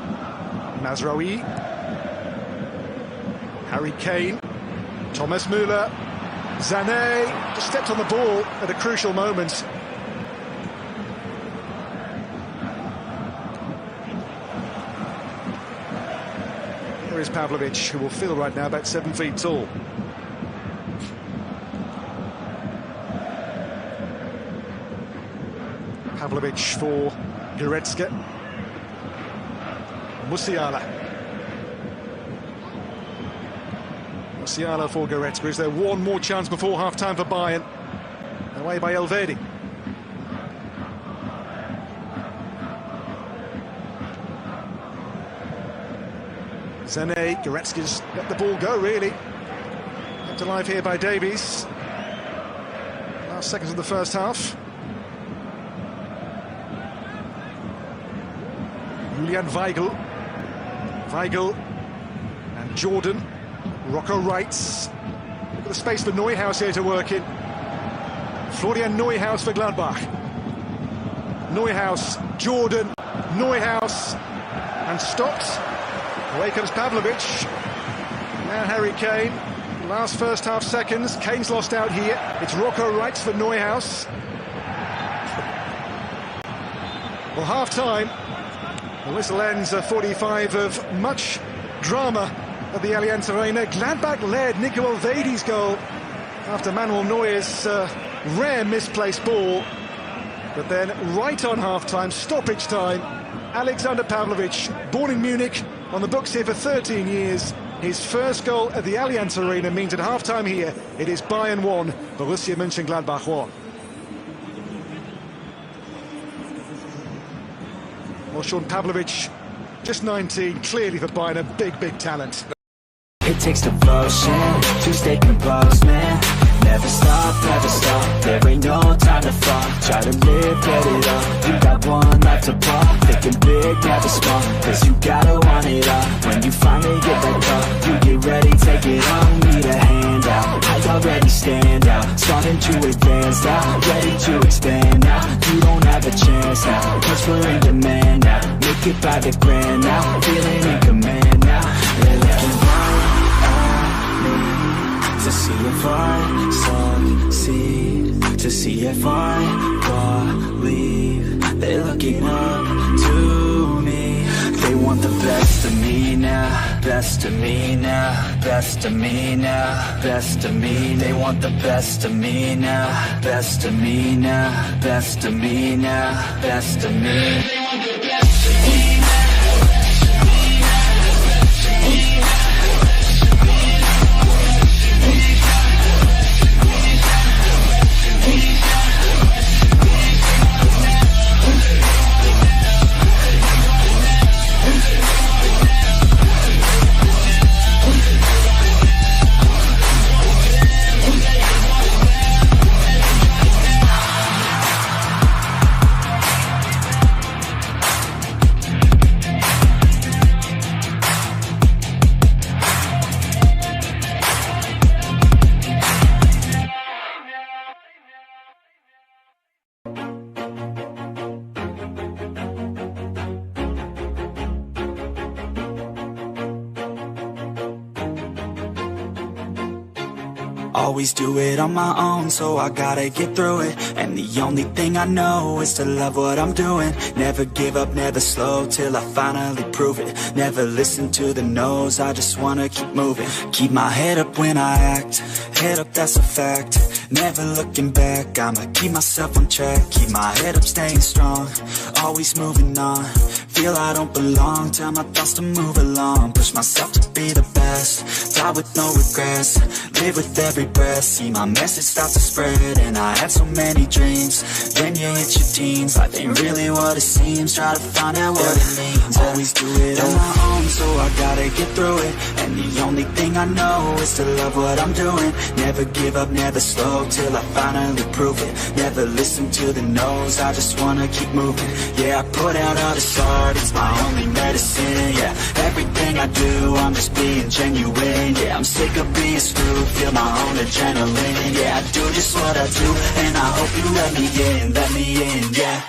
Mazraoui, Harry Kane, Thomas Müller, Sané just stepped on the ball at a crucial moment. Here is Pavlovic, who will feel right now about 7 feet tall. Pavlovic for Goretzka. Musiala. Musiala for Goretzka. Is there one more chance before half-time for Bayern? Away by Elvedi. Sané, Goretzka's let the ball go, really. Kept alive here by Davies. Last seconds of the first half. Julian Weigl. Weigl and Jordan. Rocco Reitz. Look at the space for Neuhaus here to work in. Florian Neuhaus for Gladbach. Neuhaus, Jordan, Neuhaus, and stopped. Away comes Pavlovic. Now Harry Kane. Last first half seconds. Kane's lost out here. It's Rocco Reitz for Neuhaus. Well, half-time. The whistle ends a 45 of much drama at the Allianz Arena. Gladbach led. Nico Elvedi's goal after Manuel Neuer's rare misplaced ball. But then right on half-time, stoppage time, Alexander Pavlovic, born in Munich, on the books here for 13 years. His first goal at the Allianz Arena means at half-time here, it is Bayern 1, Borussia Monchengladbach 1. Well, Sean Pavlovic, just 19, clearly for Bayern, a big, big talent. It takes devotion to stay composed, man. Never stop, there ain't no time to fall. Try to live, get it up, you got one life to pop. Thinking big, never small, cause you gotta want it all. When you finally get that call, you get ready, take it on. Need a handout, I already stand out. Starting to advance now, ready to expand now. You don't have a chance now, cause we're in demand now. Make it by the grand now, feeling in command now. They're looking to see if I succeed, to see if I believe. They're looking up to me. They want the best of me now, best of me now, best of me now, best of me. They want the best of me now, best of me now, best of me now, best of me. They want the best of me. Always do it on my own, so I gotta get through it. And the only thing I know is to love what I'm doing. Never give up, never slow, till I finally prove it. Never listen to the no's, I just wanna keep moving. Keep my head up when I act, head up, that's a fact. Never looking back, I'ma keep myself on track. Keep my head up, staying strong, always moving on. Feel I don't belong, tell my thoughts to move along. Push myself to be the best, die with no regrets. Live with every breath, see my message start to spread. And I had so many dreams, then you hit your teens. Life ain't really what it seems, try to find out what it means. Always do it on my own, so I gotta get through it. And the only thing I know is to love what I'm doing. Never give up, never slow, till I finally prove it. Never listen to the no's, I just wanna keep moving. Yeah, I put out all this art, it's my only medicine. Yeah, everything I I do, I'm just being genuine. Yeah, I'm sick of being screwed, feel my own adrenaline. Yeah, I do just what I do, and I hope you let me in, yeah.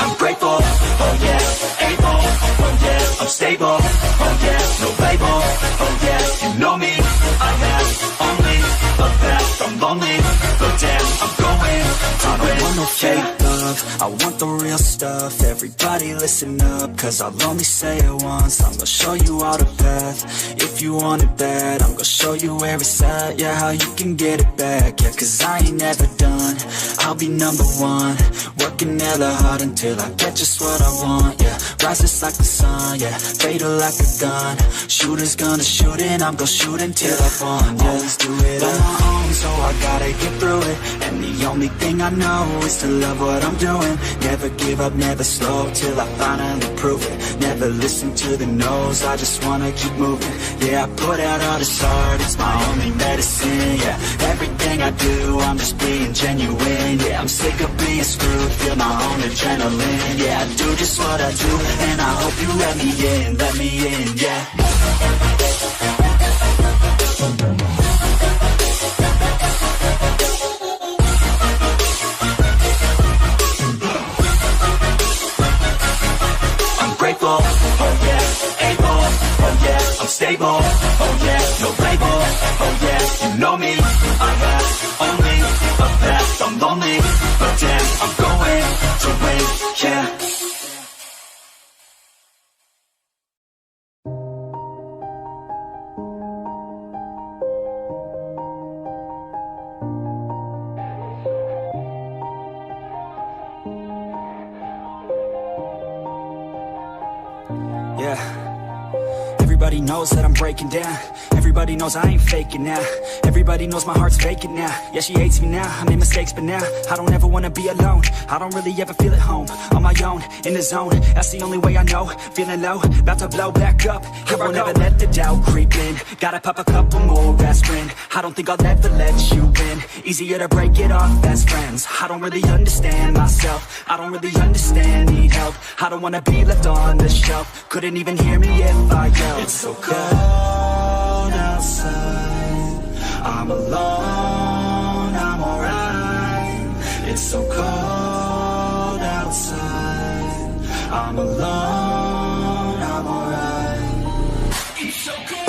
I'm grateful, oh yeah, able, oh yeah, I'm stable, oh yeah, no label, oh yeah, you know me, I have only a path, I'm lonely, but damn, I'm going to win. I don't want no fake love, I want the real stuff. Everybody listen up, cause I'll only say it once. I'm gonna show you all the path, if you want it bad. I'm gonna show you where it's at, yeah, how you can get it back. Yeah, cause I ain't never done, I'll be number one. Working hella hard until I get just what I want, yeah. Rises like the sun, yeah, fatal like a gun. Shooter's gonna shoot and I'm gonna shoot until I fall, yeah. Always do it on my own, so I gotta get through it. And the only thing I know is to love what I'm doing. Never give up, never slow, till I finally prove it. Never listen to the no's, I just wanna keep moving. Yeah, I put out all this art, it's my only medicine, yeah. Everything I do, I'm just being genuine. Yeah, I'm sick of being screwed, feel my own adrenaline. Yeah, I do just what I do, and I hope you let me in, yeah. I'm grateful, oh yeah, able, oh yeah, I'm stable, oh yeah, no label, oh yeah, you know me, I have only a path, I'm lonely, but damn, I'm going to win, yeah. Yeah, everybody knows that I'm breaking down. Everybody knows I ain't faking now. Everybody knows my heart's vacant now. Yeah, she hates me now, I made mistakes but now I don't ever wanna be alone. I don't really ever feel at home. On my own, in the zone, that's the only way I know. Feeling low, about to blow back up. Here I won't ever let the doubt creep in. Gotta pop a couple more aspirin. I don't think I'll ever let you in. Easier to break it off best friends. I don't really understand myself, I don't really understand, need help. I don't wanna be left on the shelf. Couldn't even hear me if I yelled. It's so cold outside, I'm alone, I'm alright. It's so cold outside, I'm alone, I'm alright. It's so cold.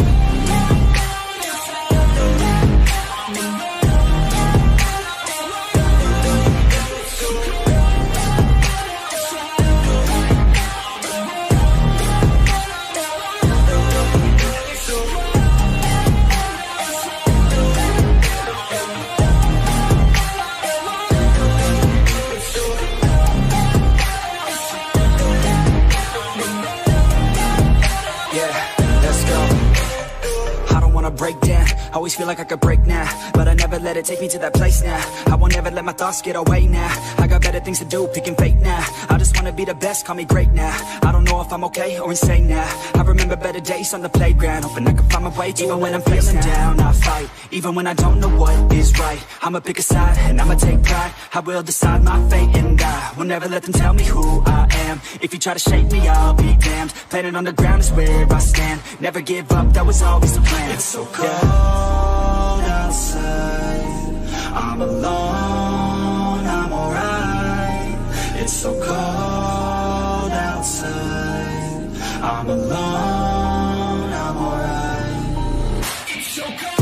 Break down, always feel like I could break now, but I never let it take me to that place now. I won't ever let my thoughts get away now. I got better things to do, picking fate now. I just wanna be the best, call me great now. I don't know if I'm okay or insane now. I remember better days on the playground, hoping I can find my way. Even when I'm feeling down, I fight. Even when I don't know what is right, I'ma pick a side and I'ma take pride. I will decide my fate and I will never let them tell me who I am. If you try to shake me, I'll be damned. Planet on the ground is where I stand. Never give up, that was always the plan. It's so cold outside, I'm alone, I'm alright. It's so cold outside, I'm alone, I'm alright. It's so cold.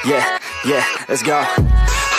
Yeah, let's go.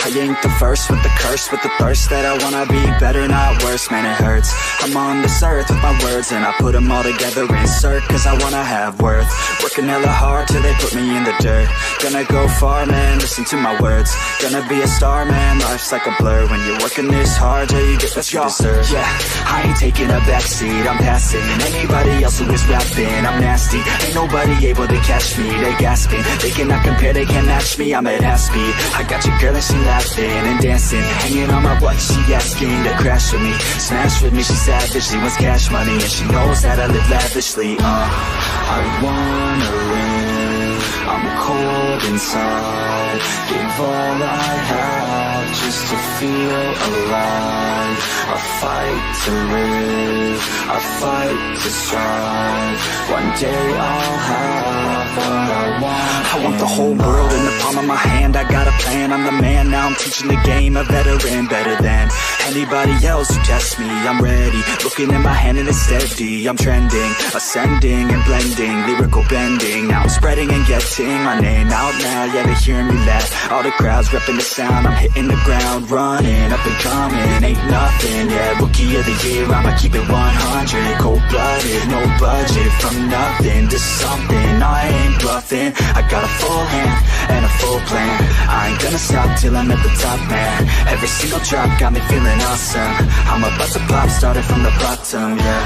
I ain't the first with the curse, with the thirst that I wanna be better, not worse, man it hurts. I'm on this earth with my words and I put them all together, insert, cause I wanna have worth. Working hella hard till they put me in the dirt. Gonna go far, man, listen to my words. Gonna be a star, man, life's like a blur. When you're working this hard, yeah, you get what you deserve. Yeah, I ain't taking a backseat, I'm passing anybody else who is rapping. I'm nasty, ain't nobody able to catch me. They gasping, they cannot compare, they can't match me. I'm at half speed, I got your girl and she laughing and dancing, hanging on my butt, she asking to crash with me, smash with me, she savage, she wants cash money, and she knows that I live lavishly. I wanna live, I'm cold inside, give all I have just to feel alive. I fight to live, I fight to strive, one day I'll have what I want. I want the whole world in the palm of my hand, I got a plan, I'm the man, now I'm teaching the game, a veteran, better than anybody else who tests me. I'm ready, looking at my hand and it's steady. I'm trending, ascending and blending, lyrical bending. Now I'm spreading and getting my name out now. Yeah, they hearing me laugh, all the crowds repping the sound. I'm hitting the ground, running, up and coming, ain't nothing. Yeah, rookie of the year, I'ma keep it 100. Cold-blooded, no budget, from nothing to something. I ain't bluffing, I got a full hand and a full plan. I ain't gonna stop till I'm at the top, man. Every single drop got me feeling awesome. I'm about to pop, started from the bottom, yeah.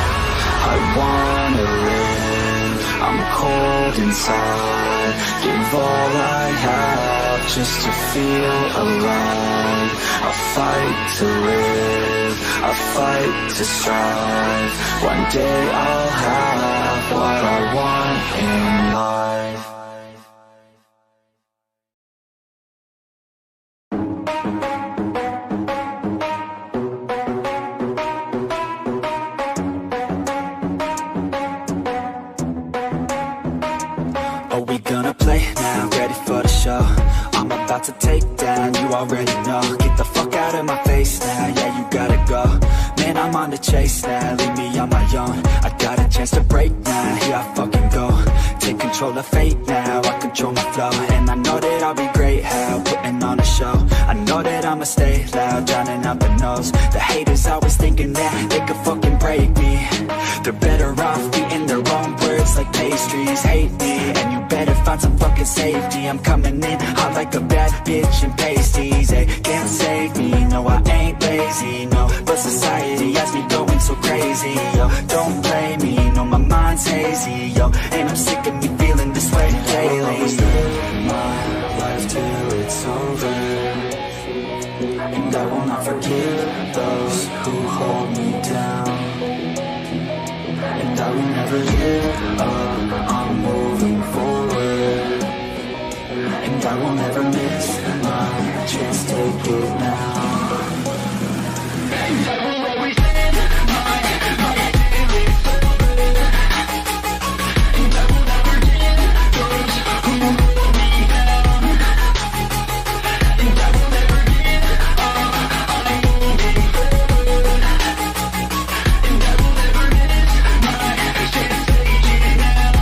I wanna live, I'm cold inside, give all I have just to feel alive. I fight to live, I fight to strive, one day I'll have what I want in life. I'm about to take down, you already know. Get the fuck out of my face now, yeah, you gotta go. Man, I'm on the chase now, leave me on my own. I got a chance to break now, here I fucking go. Take control of fate now, I control my flow. And I know that I'll be great, how putting on a show. I know that I'ma stay loud, drowning out the noise. The haters always thinking that they could fucking break me. They're better off eating their own words like pastries. Hate me, and you better find some fucking safety. I'm coming in hot like a bad bitch in pasties. They can't save me, no I ain't lazy, no. But society has me going so crazy, yo. Don't blame me, no my mind's hazy, yo. And I'm sick of me feeling this way daily. I'll always live my life till it's over, and I will not forgive those who hold me down. And I will never give up, I'm moving forward. And I will never miss my chance, take it now. And I will always live my daily sober. And I will never give those who hold me down. And I will never give up, I'm moving forward. And I will never miss my chance, take it now.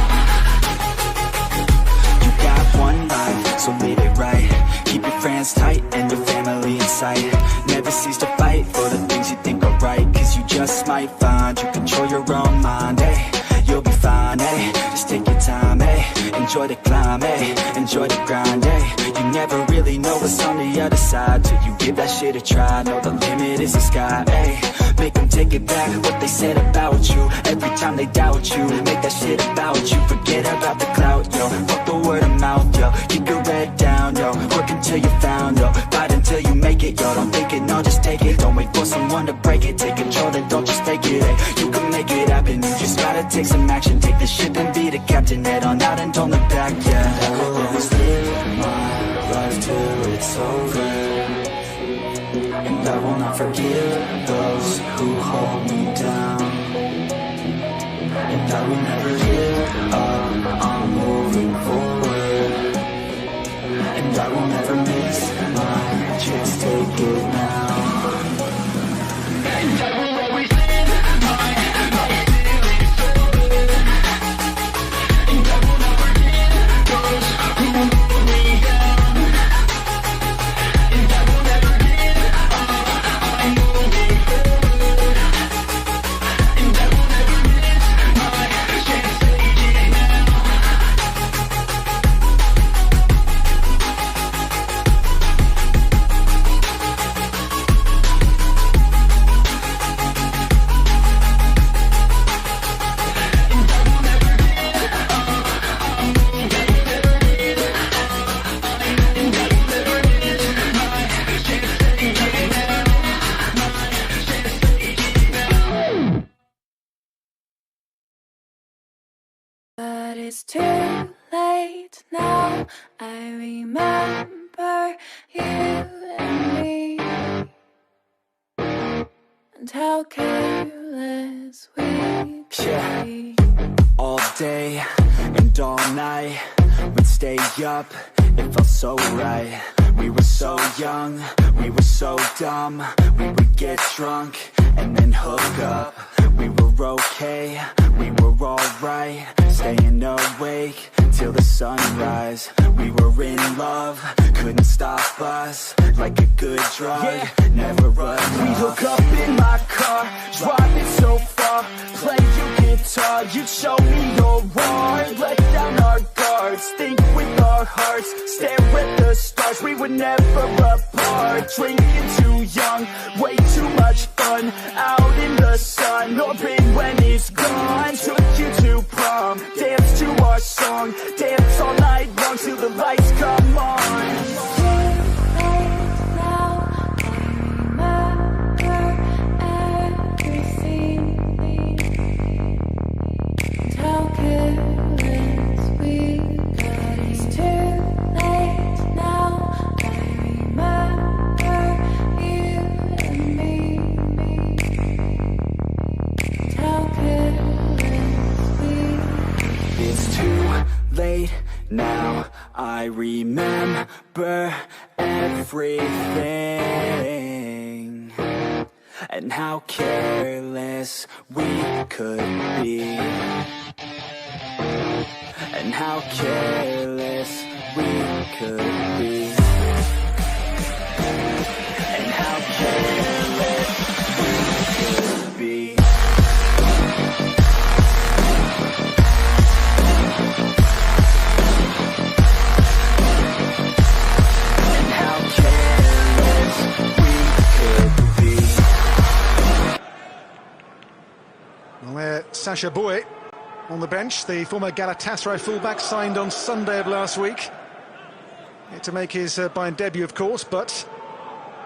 You got one life, so live it right. Keep your friends tight and your family in sight. Never cease to fight for the things you think are right, cause you just might find you control your own mind, eh? You'll be fine, eh? Just take your time, eh? Enjoy the climb, eh? Enjoy the grind, eh? You never really know what's on the other side till you give that shit a try. Know the limit is the sky, eh? Make them take it back, what they said about you. Every time they doubt you, make that shit about you. Forget about the clout, yo. Fuck the word of mouth, yo. Keep your head down, yo. Work until you're found, yo. Fight until you make it, yo. Don't think it, no, just take it. Don't wait for someone to break it. Take control, then don't just take it, eh? You can make it happen, you just gotta take some action. Take the ship and be the captain. Head on out and don't look back, yeah. I will always live my life till it's over, and I will not forgive those who hold me down. And I will never give up, I'm moving forward. And I will never miss my chance, take it now. And I will always live my daily sober. And I will never give those who hold me down. But it's too late now. I remember you and me, and how careless we could be. All day and all night, we'd stay up, it felt so right. We were so young, we were so dumb. We would get drunk and then hook up. We were okay, we were alright, staying awake till the sunrise. We were in love, couldn't stop us, like a good drug, never enough. We hook up in my car, driving so far, play your guitar, you'd show me your art, let down our guards, think with our hearts, stare at the stars, we were never apart, drinking too young, way too much fun, out in the sun, orbit when it's gone, took you to prom, dance to our song, dance all night long till the lights come on. Late now, I remember everything, and how careless we could be, and how careless we could be, and how careless we could be. Sacha Boey on the bench, the former Galatasaray fullback, signed on Sunday of last week. Yet to make his Bayern debut, of course, but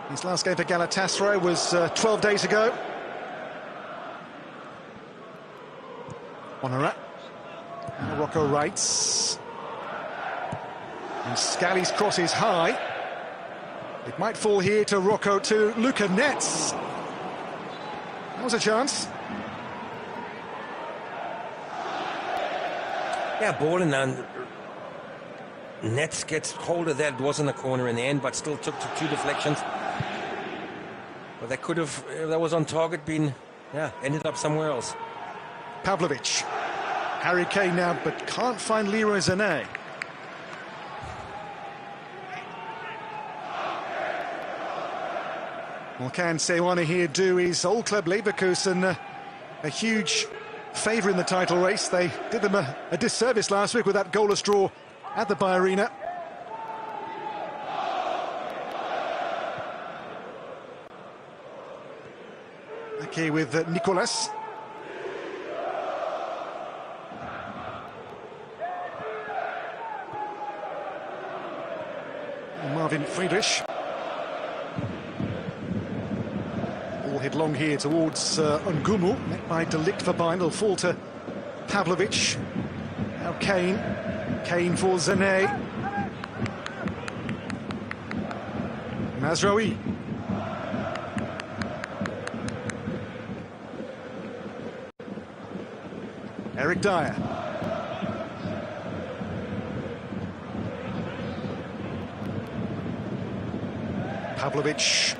his last game for Galatasaray was 12 days ago. Honorat. And Rocco writes. And Scally's cross is high. It might fall here to Rocco, to Luca Netz. That was a chance. Yeah, ball in and Nets gets hold of that. It wasn't a corner in the end, but still took two deflections. But that could have, if that was on target, been, ended up somewhere else. Pavlovic. Harry Kane now, but can't find Leroy Sané. Well, can Seoane here do his old club Leverkusen a huge favour in the title race? They did them a disservice last week with that goalless draw at the Bayer Arena. Back here with Nicolas. And Marvin Friedrich. Ball hit long here towards Ngumu, met by De Ligt for Bayern. It'll fall to Pavlovic. Now Kane. Kane for Sané. Mazraoui. Eric Dyer. Pavlovic.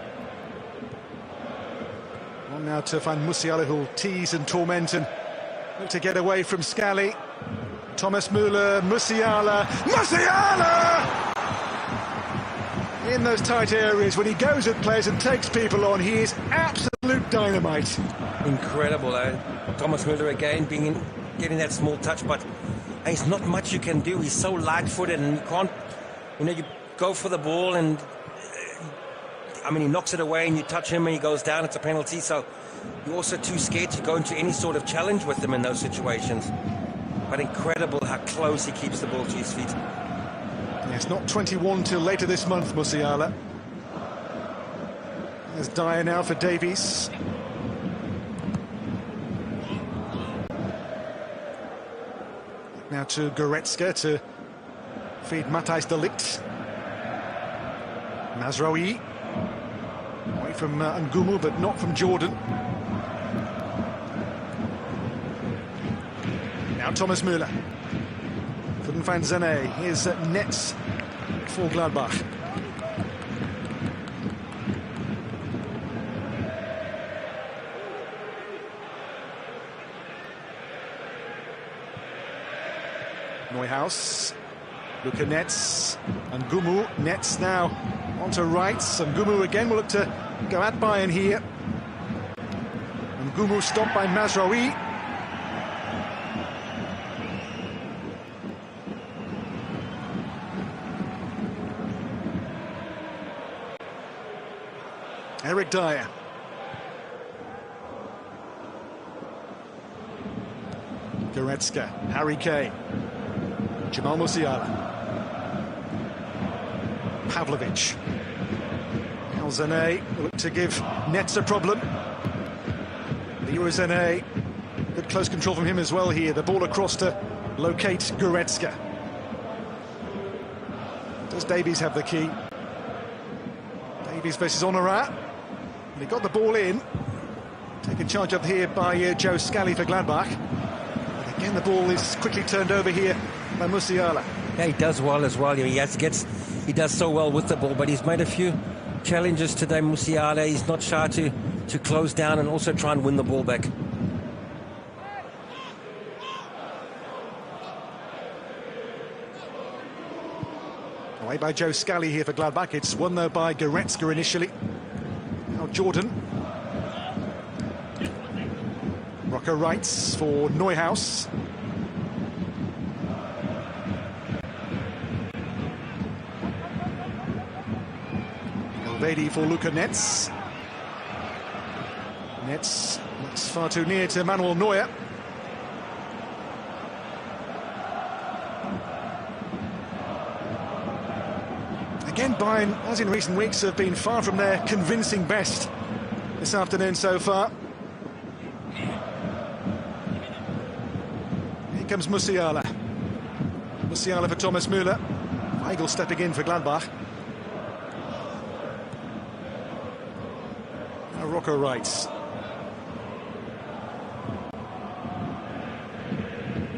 On now to find Musiala, who'll tease and torment and look to get away from Scally. Thomas Müller, Musiala. Musiala! In those tight areas, when he goes at players and takes people on, he is absolute dynamite. Incredible, Thomas Müller again getting that small touch, but there's not much you can do. He's so light-footed and you can't, you go for the ball and he knocks it away and you touch him and he goes down, it's a penalty. So you're also too scared to go into any sort of challenge with him in those situations. But incredible how close he keeps the ball to his feet. Yes, not 21 till later this month, Musiala. There's Dyer now for Davies. Now to Goretzka to feed Matthijs de Ligt. Mazraoui. Away from Ngumu, but not from Jordan. Now Thomas Müller. Couldn't find Zane. Here's Netz for Gladbach. Neuhaus. Luca Netz. And Ngumu. Netz now onto rights. And Ngumu again will look to go at Bayern here. And Ngumu stopped by Mazraoui. Eric Dyer. Goretzka, Harry Kane, Jamal Musiala, Pavlovic. Now Zane will look to give Netz a problem. Leroy Zane, good close control from him as well here. The ball across to locate Goretzka. Does Davies have the key? Davies versus Honorat. And he got the ball in. Taken charge of here by Joe Scally for Gladbach. But again, the ball is quickly turned over here by Musiala. Yeah, he does well as well. He does so well with the ball, but he's made a few challenges today, Musiala. He's not shy to close down and also try and win the ball back. Away by Joe Scally here for Gladbach. It's won though by Goretzka initially. Now Jordan. Rocker rights for Neuhaus. Elvedi for Luca Netz. Netz looks far too near to Manuel Neuer. Again, Bayern, as in recent weeks, have been far from their convincing best this afternoon so far. Here comes Musiala. Musiala for Thomas Müller. Weigl stepping in for Gladbach. Now Rocco rights.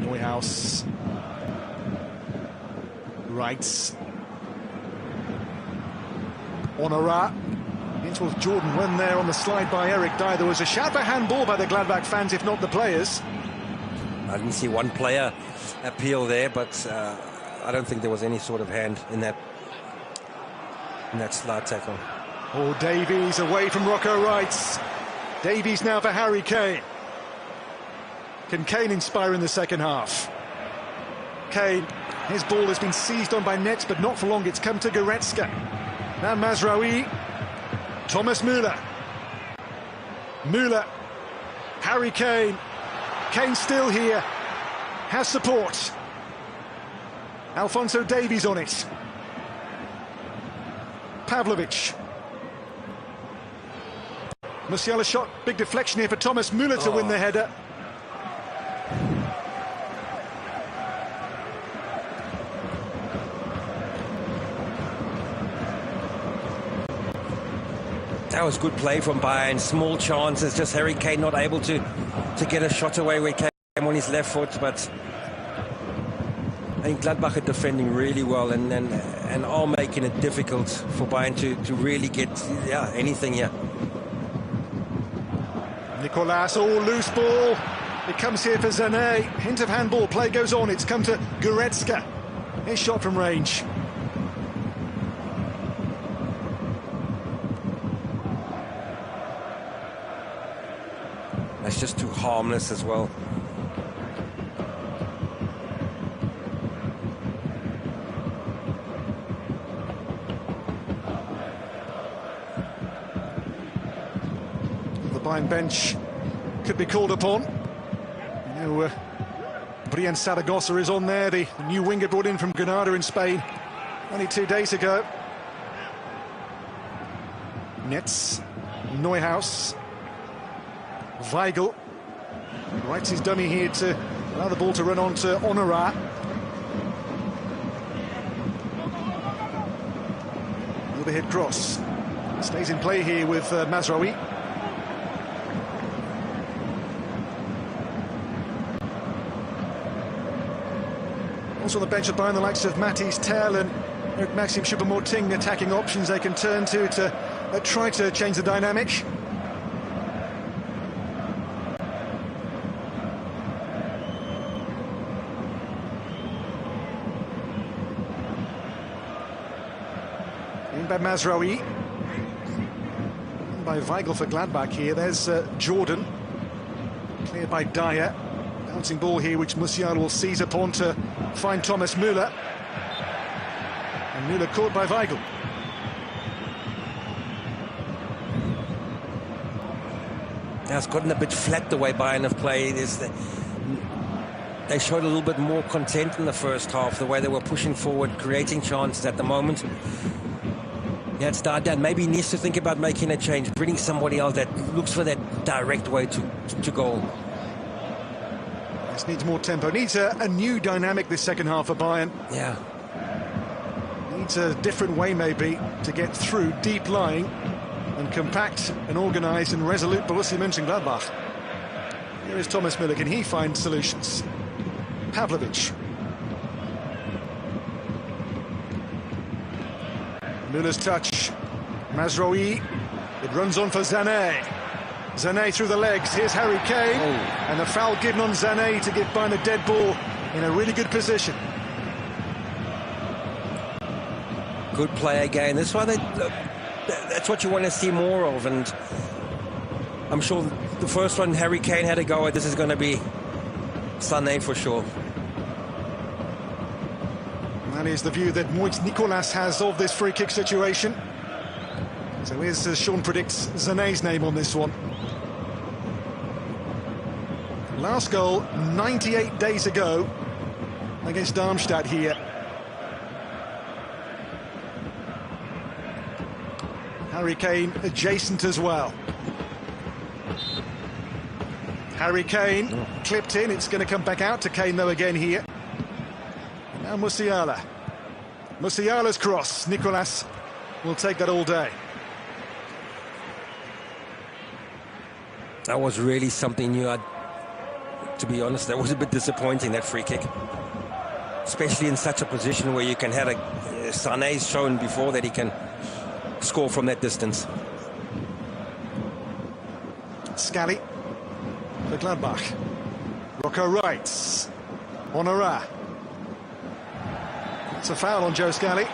Neuhaus. Rights. Honorat in towards Jordan when there on the slide by Eric Dyer. There was a shout for handball by the Gladbach fans, if not the players. I didn't see one player appeal there, but I don't think there was any sort of hand in that slide tackle. Oh, Davies away from Rocco Rights. Davies now for Harry Kane. Can Kane inspire in the second half? Kane, his ball has been seized on by Netz, but not for long. It's come to Goretzka. Now Mazraoui, Thomas Müller. Müller, Harry Kane. Kane still here, has support. Alphonso Davies on it. Pavlovic. Musiala shot, big deflection here for Thomas Müller to win the header. That was good play from Bayern. Small chances, just Harry Kane not able to get a shot away where he came on his left foot. But I think Gladbach are defending really well and are making it difficult for Bayern to really get anything here. Nicolas, loose ball. It comes here for Zane. Hint of handball. Play goes on. It's come to Goretzka. His shot from range. That's just too harmless as well. The Bayern bench could be called upon. You know, Brian Saragossa is on there, the new winger brought in from Granada in Spain only 2 days ago. Netz, Neuhaus, Weigl. Writes his dummy here to allow the ball to run on to Honorat. Overhead cross. Stays in play here with Mazraoui. Also on the bench of Bayern, the likes of Mathys Tel and Maxim Choupo-Moting, attacking options they can turn to try to change the dynamic. In by Mazraoui. In by Weigl for Gladbach here. There's Jordan. Cleared by Dyer. Bouncing ball here, which Musiala will seize upon to find Thomas Müller. And Müller caught by Weigl. Now it's gotten a bit flat the way Bayern have played. They showed a little bit more content in the first half, the way they were pushing forward, creating chances at the moment. Yeah, it's died down. Maybe he needs to think about making a change, bringing somebody else that looks for that direct way to goal. This needs more tempo. Needs a new dynamic this second half for Bayern. Yeah. Needs a different way maybe to get through deep lying and compact and organised and resolute Borussia Monchengladbach. Here is Thomas Müller. Can he find solutions? Pavlovic. Müller's touch. Mazraoui. It runs on for Sané. Sané through the legs. Here's Harry Kane. And the foul given on Sané to give Bayern a dead ball in a really good position. Good play again. That's why that's what you want to see more of. And I'm sure the first one Harry Kane had a go at, this is going to be Sané for sure. That is the view that Moitz Nicolas has of this free kick situation. So here's, as Sean predicts, Sané's name on this one. Last goal 98 days ago against Darmstadt here. Harry Kane adjacent as well. Harry Kane clipped in. It's going to come back out to Kane though again here. Now Musiala. Musiala's cross. Nicolas will take that all day. That was really something new. To be honest, that was a bit disappointing, that free kick. Especially in such a position where you can have Sané's shown before that he can score from that distance. Scally for Gladbach. Rocco Wrights. Honora. It's a foul on Joe Scally.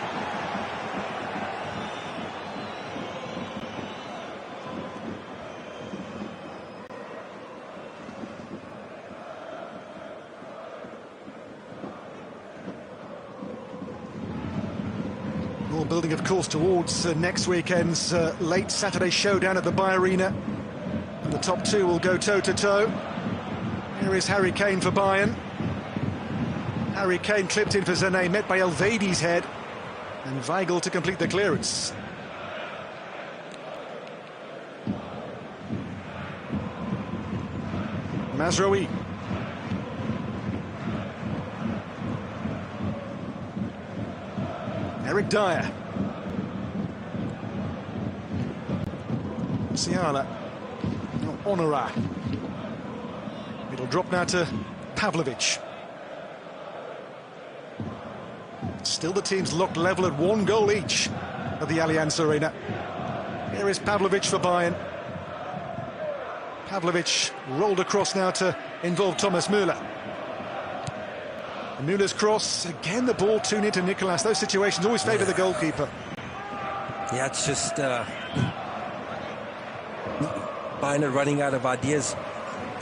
All building, of course, towards next weekend's late Saturday showdown at the Bayer Arena. And the top two will go toe-to-toe. Here is Harry Kane for Bayern. Harry Kane clipped in for Sané, met by Elvedi's head. And Weigl to complete the clearance. Mazraoui. Eric Dyer. Musiala. Honora. It'll drop now to Pavlovic. Still the teams locked level at 1 goal each at the Allianz Arena. Here is Pavlovic for Bayern. Pavlovic rolled across now to involve Thomas Müller. And Müller's cross, again the ball tuned into Nicolas. Those situations always favour the goalkeeper. Yeah, it's just Bayern are running out of ideas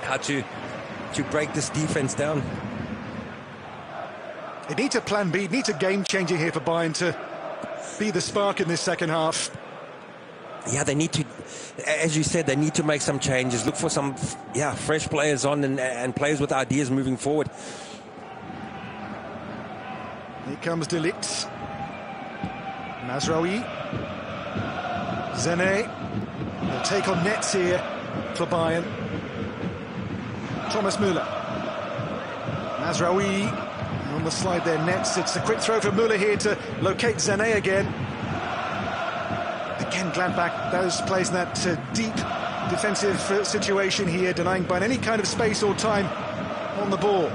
how to break this defense down. It needs a plan B, it needs a game changer here for Bayern to be the spark in this second half. Yeah, they need to, as you said, they need to make some changes, look for some fresh players on and players with ideas moving forward. Here comes De Ligt. Mazraoui. Sané. They'll take on nets here for Bayern. Thomas Müller. Mazraoui on the slide there, nets. It's a quick throw from Müller here to locate Sané again. Gladbach those plays in that deep defensive situation here, denying Bayern any kind of space or time on the ball.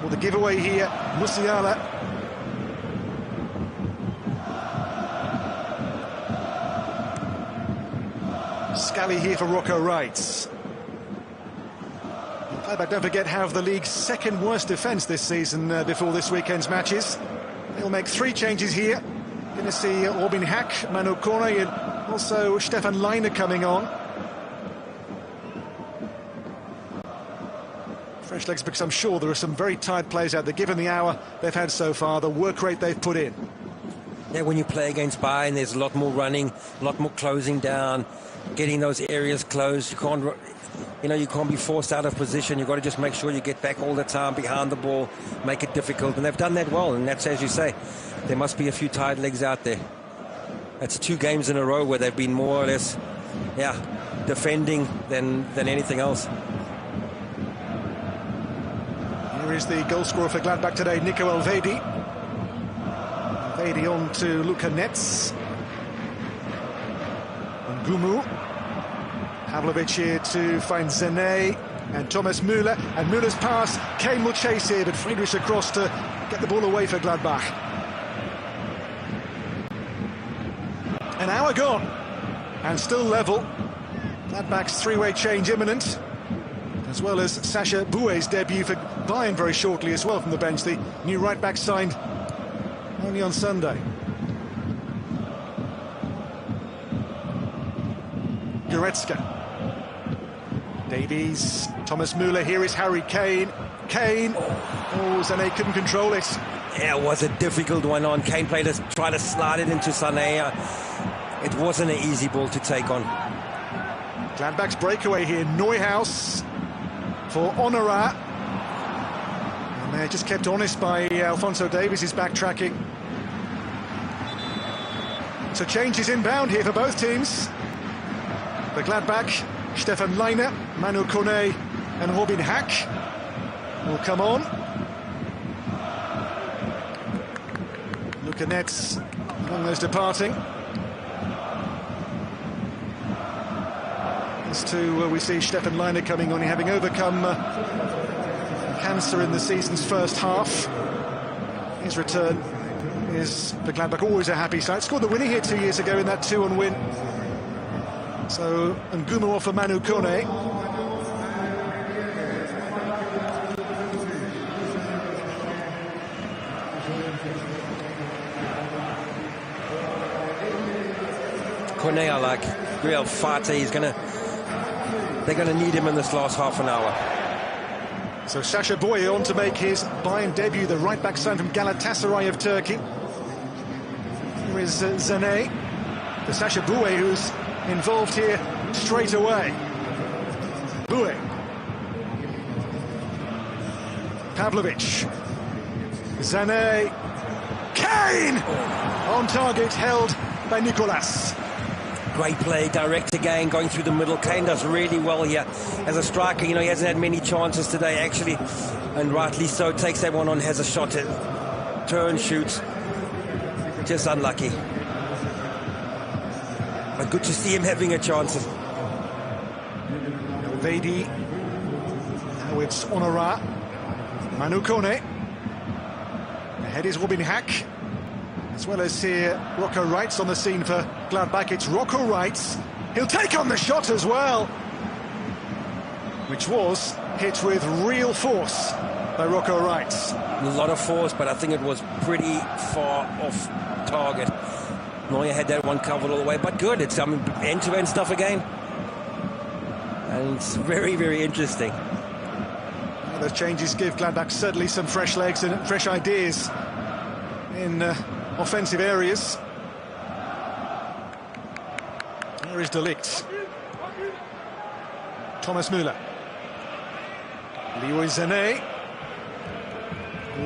Well, the giveaway here, Musiala. Scally here for Rocco Wright. Gladbach, don't forget, have the league's second worst defence this season before this weekend's matches. They'll make 3 changes here. Going to see Robin Hack, Manu Kone, and also Stefan Leiner coming on. Fresh legs, because I'm sure there are some very tired players out there, given the hour they've had so far, the work rate they've put in. Yeah, when you play against Bayern, there's a lot more running, a lot more closing down, getting those areas closed. You can't be forced out of position. You've got to just make sure you get back all the time behind the ball, make it difficult, and they've done that well. And that's, as you say, there must be a few tired legs out there. That's 2 games in a row where they've been more or less, defending than anything else. Here is the goal scorer for Gladbach today, Nico Elvedi. Elvedi on to Luka Netz. And Gumu. Pavlovic here to find Zane and Thomas Müller. And Müller's pass, Kane will chase here, but Friedrich across to get the ball away for Gladbach. An hour gone, and still level. Gladbach's 3-way change imminent, as well as Sasha Bouet's debut for Bayern very shortly as well from the bench. The new right-back signed only on Sunday. Goretzka. Davies, Thomas Müller, here is Harry Kane. Kane, Sané couldn't control it. Yeah, it was a difficult one on. Kane tried to slide it into Sané. It wasn't an easy ball to take on. Gladbach's breakaway here, Neuhaus for Honora. And they're just kept honest by Alphonso Davies, his backtracking. So changes inbound here for both teams. The Gladbach, Stefan Leiner, Manu Kone and Robin Hack will come on. Luka Netz among those departing. As to we see Stefan Leiner coming on, having overcome cancer in the season's first half. His return is for Gladbach always a happy sight. Scored the winning here 2 years ago in that 2-1 win. So, and Gumu off for Manu Kone. Kone, I like. Real fighter. They're gonna need him in this last half an hour. So Sasha Boye on to make his Bayern debut, the right-back signed from Galatasaray of Turkey. Here is Zane. The Sasha Boye, who's involved here straight away. Boue. Pavlovic. Zane. Kane! On target, held by Nicolas. Great play, direct again, going through the middle. Kane does really well here as a striker. He hasn't had many chances today, actually, and rightly so. Takes that one on, has a shot at turn, shoots. Just unlucky. But good to see him having a chance. Elvedi. Now it's Honora. Manu Kone. Ahead is Robin Hack. As well as here, Rocco Wright's on the scene for Gladbach. It's Rocco Wright. He'll take on the shot as well, which was hit with real force by Rocco Wright. A lot of force, but I think it was pretty far off target. Neuer had that one covered all the way, but good. It's end-to-end stuff again. And it's very, very interesting. Well, those changes give Gladbach certainly some fresh legs and fresh ideas in offensive areas. There is De Ligt. Thomas Müller. Leroy Sané.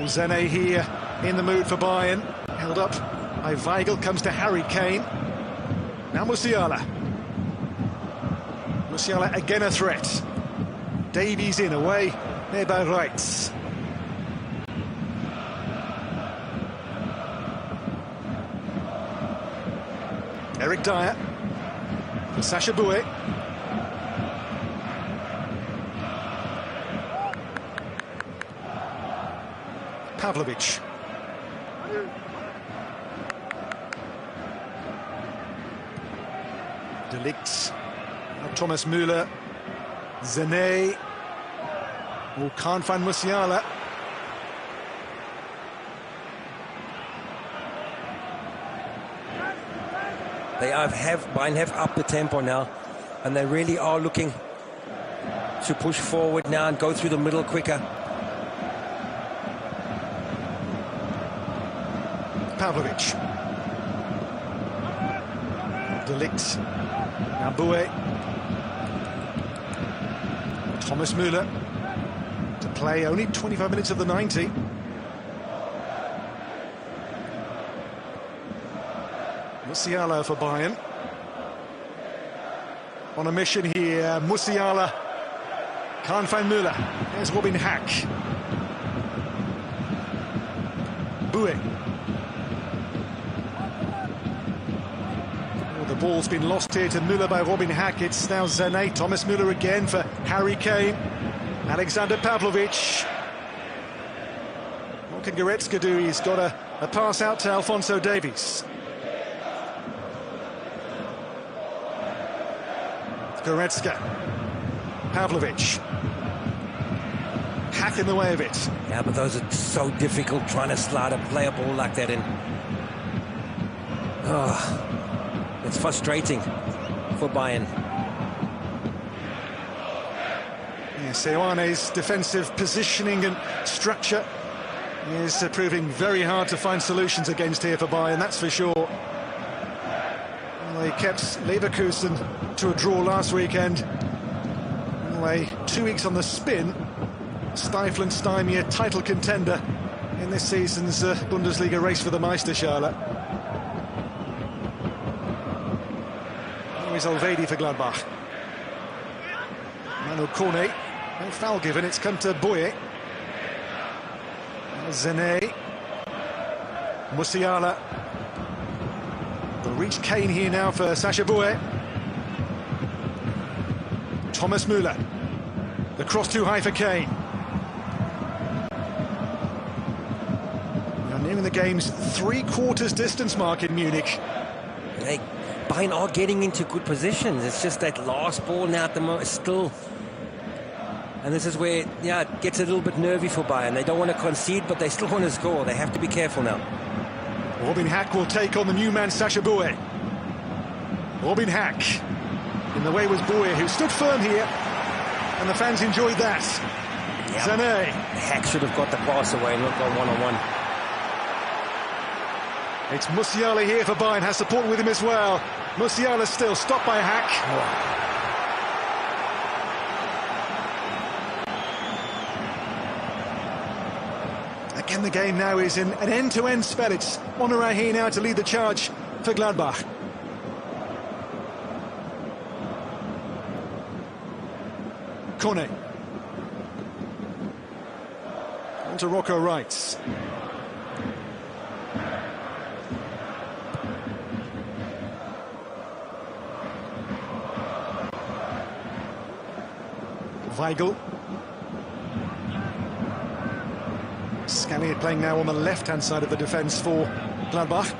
Sané here in the mood for Bayern. Held up by Weigl, comes to Harry Kane. Now Musiala. Musiala again a threat. Davies in, away there by Wright. Eric Dyer. For Sacha Boey. Pavlovic. De Ligt. Now Thomas Müller. Zane. Oh, can't find Musiala. Bayern have upped the tempo now, and they really are looking to push forward now and go through the middle quicker. Pavlovic. De Ligt. Now Boey. Thomas Müller. To play only 25 minutes of the 90. Musiala for Bayern. On a mission here, Musiala. Can't find Müller. There's Robin Hack. Boey. Oh, the ball's been lost here to Müller by Robin Hack. It's now Zane. Thomas Müller again for Harry Kane. Alexander Pavlovic. What can Goretzka do? He's got a pass out to Alphonso Davies. Goretzka. Pavlovic. Hack in the way of it. Yeah, but those are so difficult, trying to play a ball like that in. Oh, it's frustrating for Bayern. Yeah, Seoane's defensive positioning and structure is proving very hard to find solutions against here for Bayern, that's for sure. Well, they kept Leverkusen to a draw last weekend. Anyway, 2 weeks on the spin. Stifle and stymie a title contender in this season's Bundesliga race for the Meisterschale. Here is Olvedi for Gladbach. Manu Kone. No foul given, it's come to Boey. Zane. Musiala. They'll reach Kane here now for Sacha Boey. Thomas Müller. The cross too high for Kane. Now nearing the game's 3/4 distance mark in Munich. Hey, Bayern are getting into good positions. It's just that last ball now at the moment still. And this is where, yeah, it gets a little bit nervy for Bayern. They don't want to concede, but they still want to score. They have to be careful now. Robin Hack will take on the new man, Sacha Boey. Robin Hack. In the way was Boey, who stood firm here. And the fans enjoyed that. Yep. Zane. Hack should have got the pass away and not gone one-on-one. It's Musiala here for Bayern, has support with him as well. Musiala still stopped by Hack. Oh. Again, the game now is in an end-to-end spell. It's Monera here now to lead the charge for Gladbach. Kone. On to Rocco Wright. Weigl. Scalliot playing now on the left-hand side of the defence for Gladbach.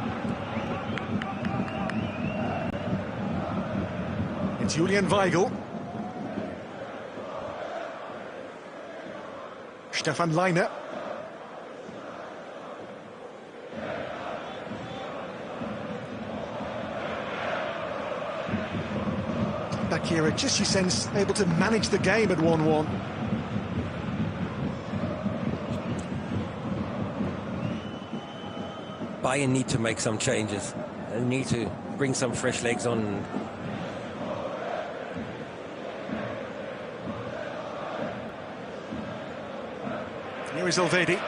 It's Julian Weigl. Stefan Leiner. Back here, just you sense able to manage the game at 1-1. Bayern need to make some changes. They need to bring some fresh legs on. Here is Olvedi.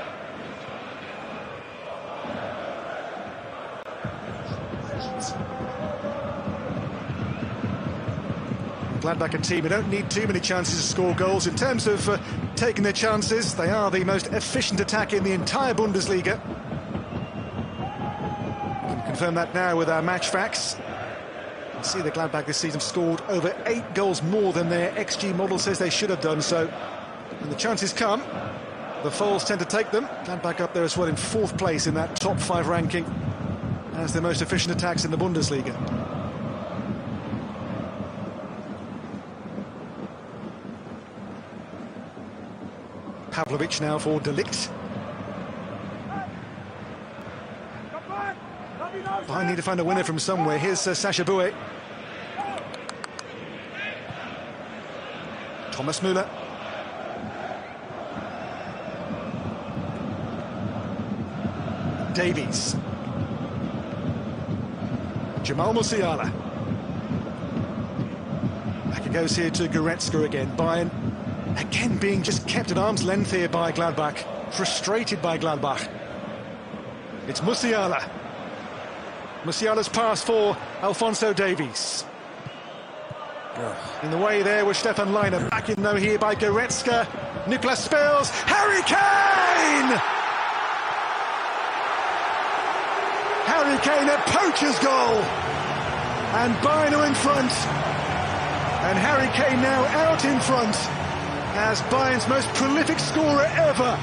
Gladbach a team who don't need too many chances to score goals. In terms of taking their chances, they are the most efficient attack in the entire Bundesliga. We can confirm that now with our match facts. See, the Gladbach this season have scored over 8 goals more than their XG model says they should have done so. And the chances come, the fouls tend to take them. Gladbach up there as well in 4th place in that top 5 ranking as the most efficient attacks in the Bundesliga. Pavlovic now for De Ligt. I need to find a winner from somewhere. Here's Sascha Boey. Thomas Müller. Davies. Jamal Musiala. Back it goes here to Goretzka again. Bayern again being just kept at arm's length here by Gladbach. Frustrated by Gladbach. It's Musiala. Musiala's pass for Alphonso Davies. In the way there was Stefan Leiner. Back in though here by Goretzka. Niklas Spells. Harry Kane! Harry Kane, a poacher's goal. And Bayern are in front. And Harry Kane now out in front as Bayern's most prolific scorer ever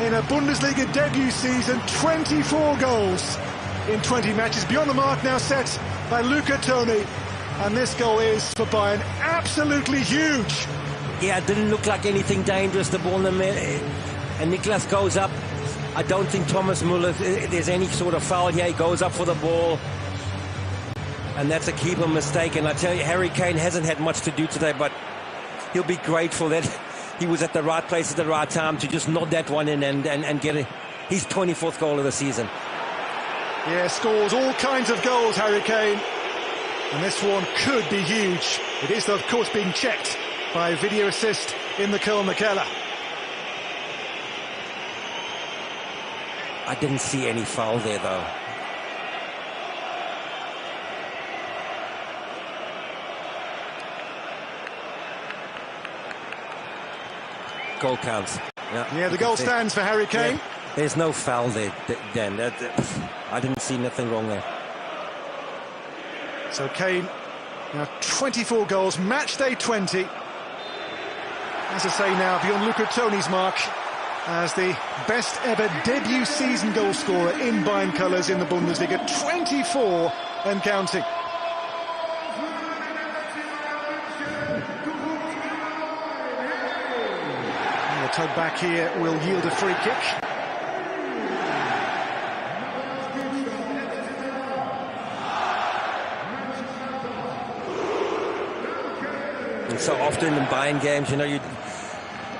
in a Bundesliga debut season. 24 goals in 20 matches. Beyond the mark now set by Luca Toni. And this goal is, for Bayern, absolutely huge. Yeah, it didn't look like anything dangerous, the ball in the middle. And Niklas goes up. I don't think Thomas Müller, there's any sort of foul here. He goes up for the ball. And that's a keeper mistake. And I tell you, Harry Kane hasn't had much to do today, but he'll be grateful that he was at the right place at the right time to just nod that one in and get his 24th goal of the season. Yeah, scores all kinds of goals, Harry Kane. And this one could be huge. It is, of course, being checked by video assist in the Kölner Keller. I didn't see any foul there, though. Goal counts. Yeah, the goal stands for Harry Kane. Yeah, there's no foul there, Dan. I didn't see nothing wrong there. So Kane, now 24 goals, match day 20. As I say now, beyond Luca Toni's mark as the best ever debut season goal scorer in Bayern colours in the Bundesliga. 24 and counting. And the tug back here will yield a free kick. So often in Bayern games, you know,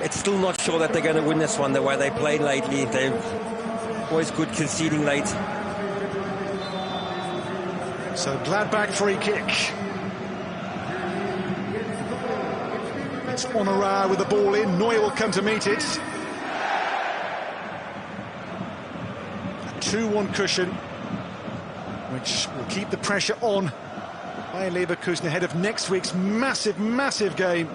it's still not sure that they're going to win this one the way they played lately. They're always good conceding late. So Gladbach free kick. It's Honorá with the ball in. Neuer will come to meet it. A 2-1 cushion, which will keep the pressure on Bayer Leverkusen ahead of next week's massive game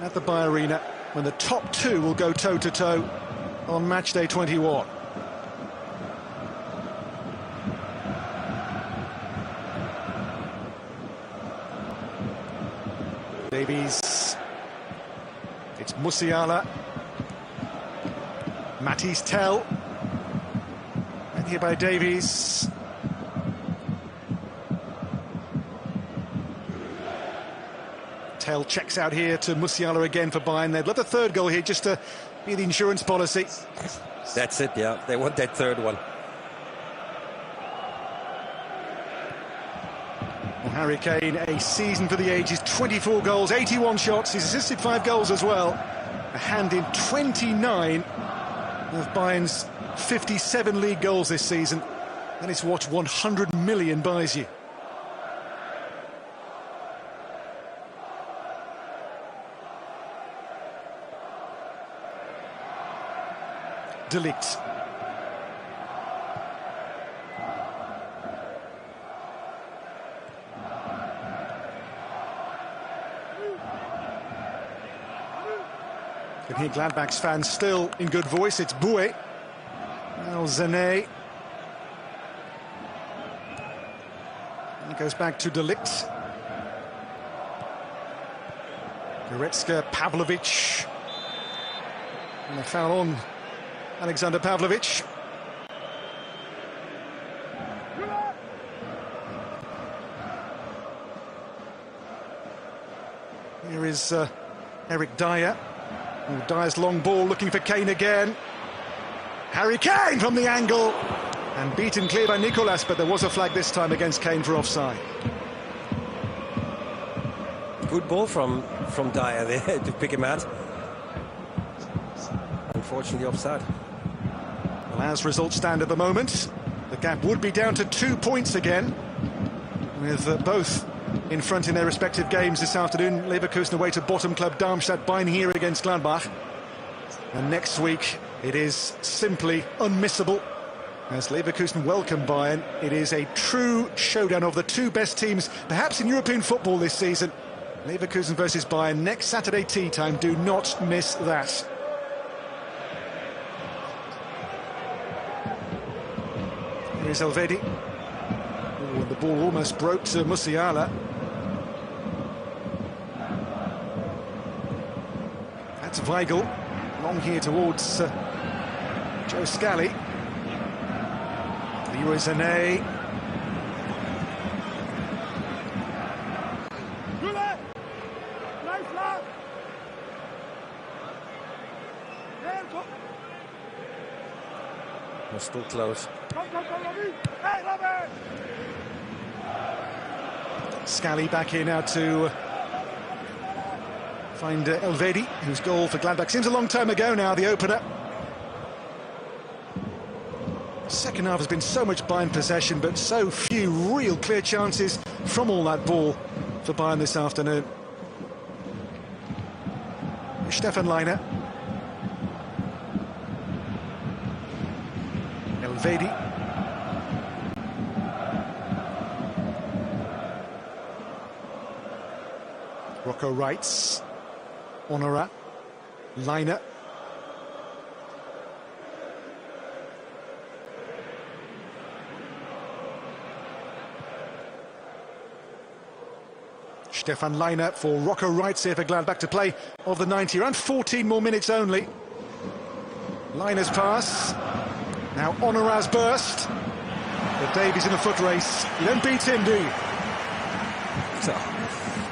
at the Bayer Arena, when the top 2 will go toe-to-toe on match day 21. Davies. It's Musiala. Matisse Tell. And here by Davies. Tell checks out here to Musiala again for Bayern. They'd love the 3rd goal here just to be the insurance policy. That's it, yeah. They want that 3rd one. Well, Harry Kane, a season for the ages. 24 goals, 81 shots. He's assisted 5 goals as well. A hand in 29 of Bayern's 57 league goals this season. That is what 100 million buys you. De Ligt. Can hear Gladbach's fans still in good voice. It's Boey. Now Zane. Goes back to De Ligt. Goretzka, Pavlovic. And a foul on Alexander Pavlovic. Here is Eric Dyer. Oh, Dyer's long ball looking for Kane again. Harry Kane from the angle. And beaten clear by Nicolas, but there was a flag this time against Kane for offside. Good ball from Dyer there to pick him out. Unfortunately offside. Well, as results stand at the moment, the gap would be down to 2 points again, with both in front in their respective games this afternoon. Leverkusen away to bottom club Darmstadt, Bayern here against Gladbach. And next week it is simply unmissable as Leverkusen welcome Bayern. It is a true showdown of the two best teams perhaps in European football this season. Leverkusen versus Bayern next Saturday tea time. Do not miss that. Here is Elvedi. Oh, the ball almost broke to Musiala. That's Weigl. Long here towards Joe Scally. Leroy Sané. We're still close. Scally back here now to find Elvedi, whose goal for Gladbach seems a long time ago now, the opener. Second half has been so much Bayern possession, but so few real clear chances from all that ball for Bayern this afternoon. Stefan Leiner. Elvedi. Rocco Reitz. Honora. Leiner. Stefan Leiner for Rocco Reitz here for Gladbach to play of the 90. Around 14 more minutes only. Leiner's pass. Now Honora's burst. But Davies in a foot race. You don't beat him, do you? So,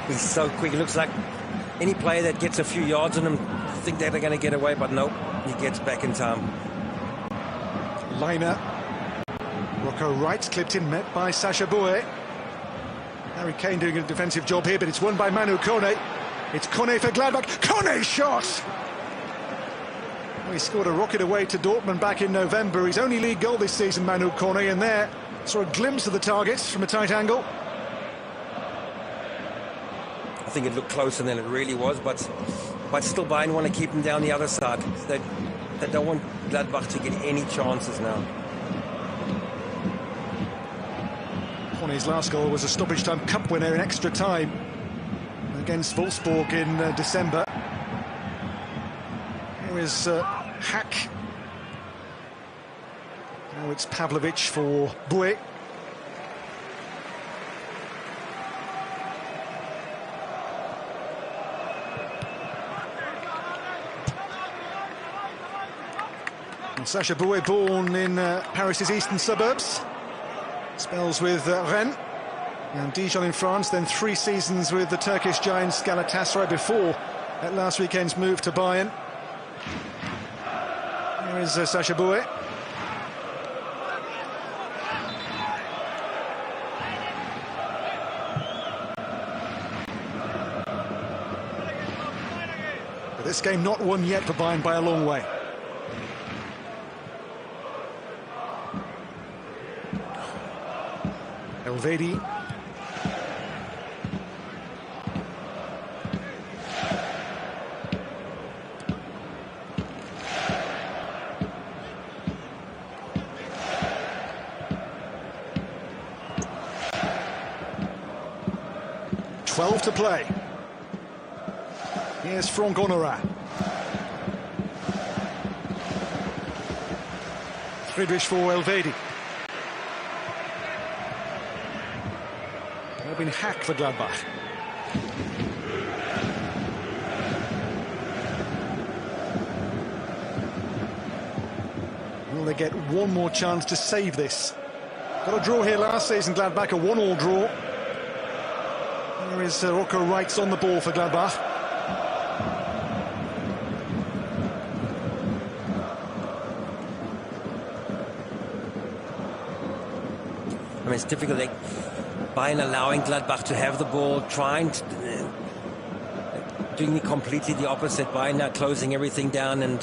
he's so quick. It looks like any player that gets a few yards on him think that they're going to get away, but nope. He gets back in time. Leiner. Rocco Reitz clipped in, met by Sacha Boey. Harry Kane doing a defensive job here, but it's won by Manu Kone. It's Kone for Gladbach. Kone shot! He scored a rocket away to Dortmund back in November. His only league goal this season, Manu Kone, and there saw a glimpse of the target from a tight angle. I think it looked closer than it really was, but still Bayern want to keep him down the other side. They don't want Gladbach to get any chances now. Kone's last goal was a stoppage time cup winner in extra time against Wolfsburg in December. Here is Hack. Now it's Pavlovic for Boey. And Sacha Boey, born in Paris's eastern suburbs. Spells with Rennes and Dijon in France, then 3 seasons with the Turkish giants Galatasaray before at last weekend's move to Bayern. Here is Sacha Boey. But this game not won yet for Bayern by a long way. Elvedi. .12 to play. Here's Franck Honora. Friedrich for Elvedi. Robin Hack for Gladbach. Will they get one more chance to save this? Got a draw here last season, Gladbach, a 1-1 draw. There is Rocco Reitz on the ball for Gladbach. I mean, it's difficult. Bayern allowing Gladbach to have the ball, doing completely the opposite. Bayern now closing everything down, and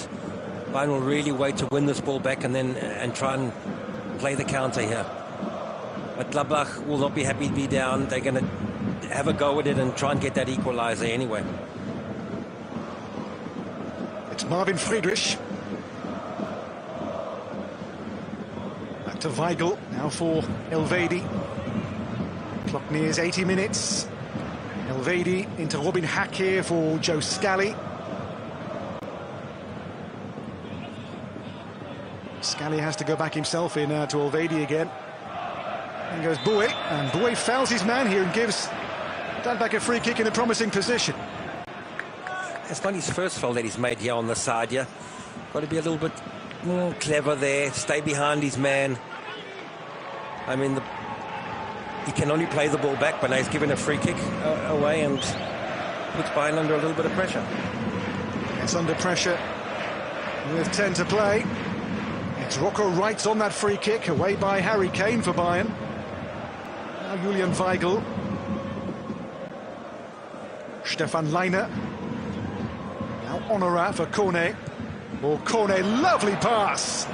Bayern will really wait to win this ball back and try and play the counter here. But Gladbach will not be happy to be down. They're going to have a go with it and try and get that equalizer anyway. It's Marvin Friedrich. Back to Weigl, now for Elvedi. Clock nears 80 minutes. Elvedi into Robin Hack here for Joe Scally. Scally has to go back himself in to Elvedi again. And goes Boué, and Boué fouls his man here and gives Gladbach a free kick in a promising position. It's not his first foul that he's made here on the side. Yeah, got to be a little bit more clever there. Stay behind his man. I mean, he can only play the ball back, but now he's given a free kick away and puts Bayern under a little bit of pressure. It's under pressure with 10 to play. It's Rocco Reitz on that free kick, away by Harry Kane for Bayern. Now Julian Weigl. Stefan Leiner. Now Honorat for Cornet. Oh, Cornet, lovely pass.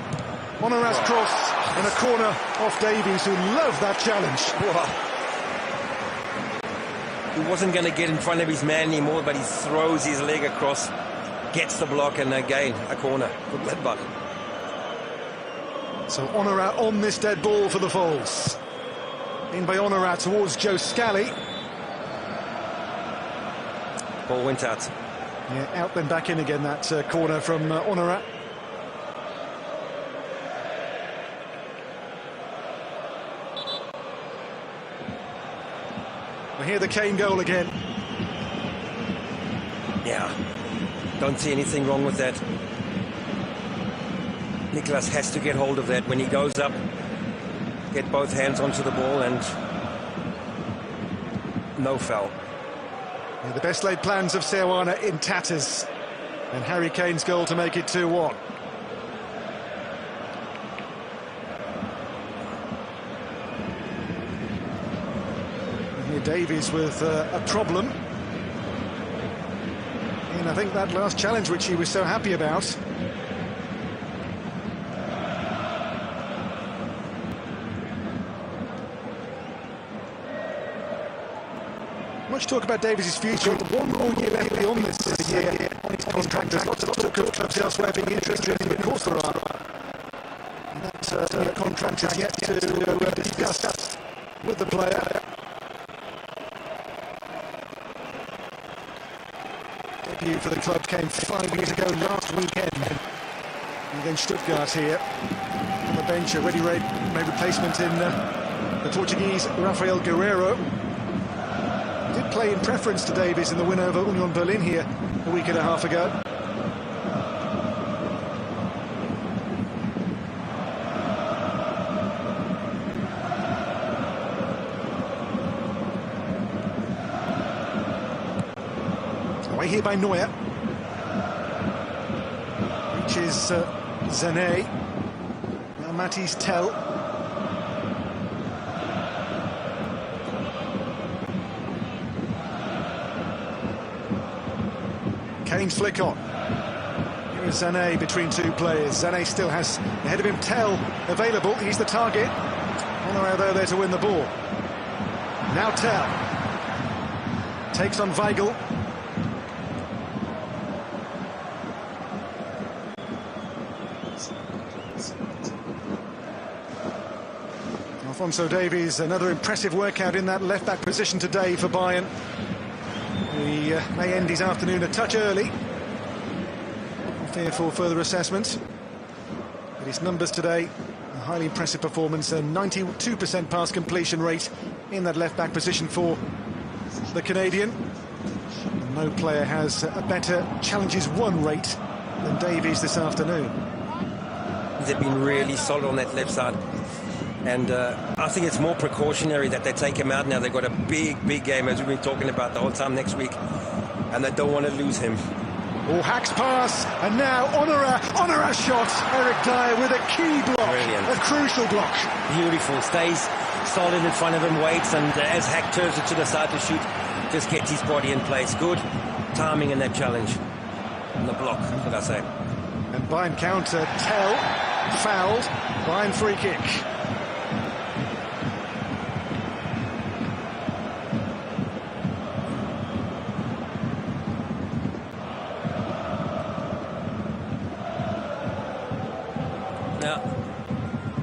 Honorat's cross and a corner off Davies, who loved that challenge. He wasn't going to get in front of his man anymore, but he throws his leg across, gets the block, and again, a corner for Gladbach. So Honorat on this dead ball for the Foles. In by Honorat towards Joe Scally. Ball went out. Yeah, out then back in again, that corner from Honorat. We hear the Kane goal again. Yeah, don't see anything wrong with that. Nicholas has to get hold of that when he goes up, get both hands onto the ball, and no foul. Yeah, the best laid plans of Seoane in tatters, and Harry Kane's goal to make it 2-1. Here Davies with a problem, and I think that last challenge which he was so happy about. Much talk about Davies' future. One more year left beyond this year on his contract. There's lots of clubs elsewhere being interested in him. Of course there are. And that contract is yet to be discussed with the player. Debut for the club came 5 years ago last weekend against Stuttgart here. On the bench, a ready-made replacement in the Portuguese Rafael Guerreiro. Did play in preference to Davies in the win over Union Berlin here a week and a half ago. Away here by Neuer. Reaches Zané. Now Matisse Tell. Kane's flick on. Here is Zané between two players. Zané still has ahead of him Tell available. He's the target. Honorat there to win the ball. Now Tell takes on Weigl. Alphonso Davies, another impressive workout in that left-back position today for Bayern. He may end his afternoon a touch early. Fear for further assessment. But his numbers today, a highly impressive performance, a 92% pass completion rate, in that left-back position for the Canadian. No player has a better challenges won rate than Davies this afternoon. They've been really solid on that left side. And I think it's more precautionary that they take him out now. They've got a big game, as we've been talking about the whole time, next week. And they don't want to lose him. Oh, Hack's pass, and now Honora shot. Eric Dyer with a key block. Brilliant. A crucial block. Beautiful. Stays solid in front of him, waits, and as Hack turns it to the side to shoot, just gets his body in place. Good timing in that challenge. And the block, should I say. And Bayern counter, Tell, fouled, Bayern free kick.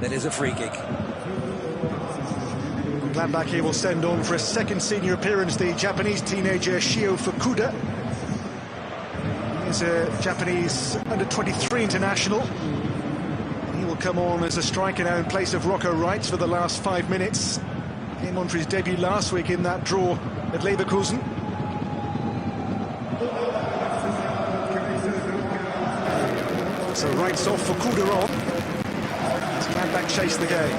That is a free kick. Gladbach here will send on for a second senior appearance the Japanese teenager Shio Fukuda. He's a Japanese under-23 international. He will come on as a striker now in place of Rocco Reitz for the last 5 minutes. Came on for his debut last week in that draw at Leverkusen. So Reitz off, Fukuda on. Gladbach chase the game.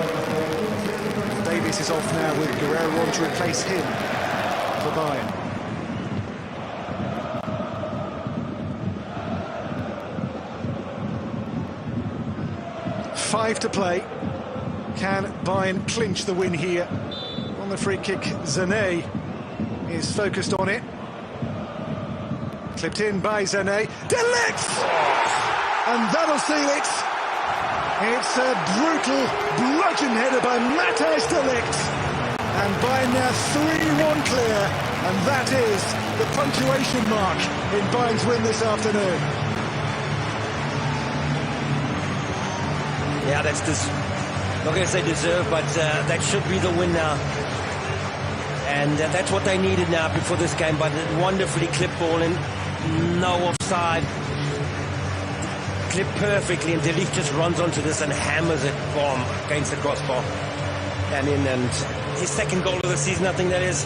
Davies is off now with Guerrero on to replace him for Bayern. Five to play. Can Bayern clinch the win here? On the free kick, Zane is focused on it. Clipped in by Zane. De Ligt! And that'll seal it. It's a brutal bludgeon header by Matthijs de Ligt. And Bayern now 3-1 clear. And that is the punctuation mark in Bayern's win this afternoon. Yeah, that's not going to say deserved, but that should be the win now. And that's what they needed now before this game. But wonderfully clipped ball in, no offside. Clipped perfectly, and De Ligt just runs onto this and hammers it, bomb, against the crossbar. And in, and his second goal of the season, I think that is.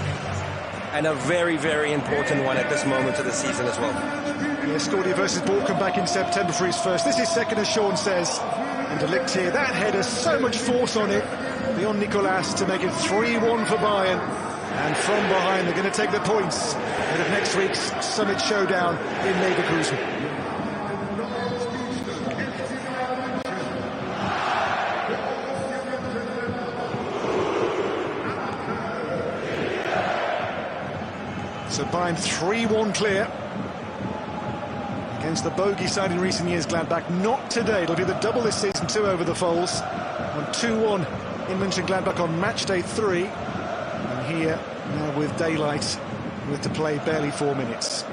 And a very, very important one at this moment of the season as well. Yeah, Scordia versus Borkum back in September for his first. This is second, as Sean says. And De Ligt here, that header, so much force on it. Beyond Nicolas to make it 3-1 for Bayern. And from behind, they're going to take the points out of next week's Summit Showdown in Leverkusen. So Bayern 3-1 clear against the bogey side in recent years, Gladbach. Not today. It'll be the double this season, 2 over the Foals. On 2-1 in Monchengladbach on match day 3. And here, now with daylight, with to play barely 4 minutes.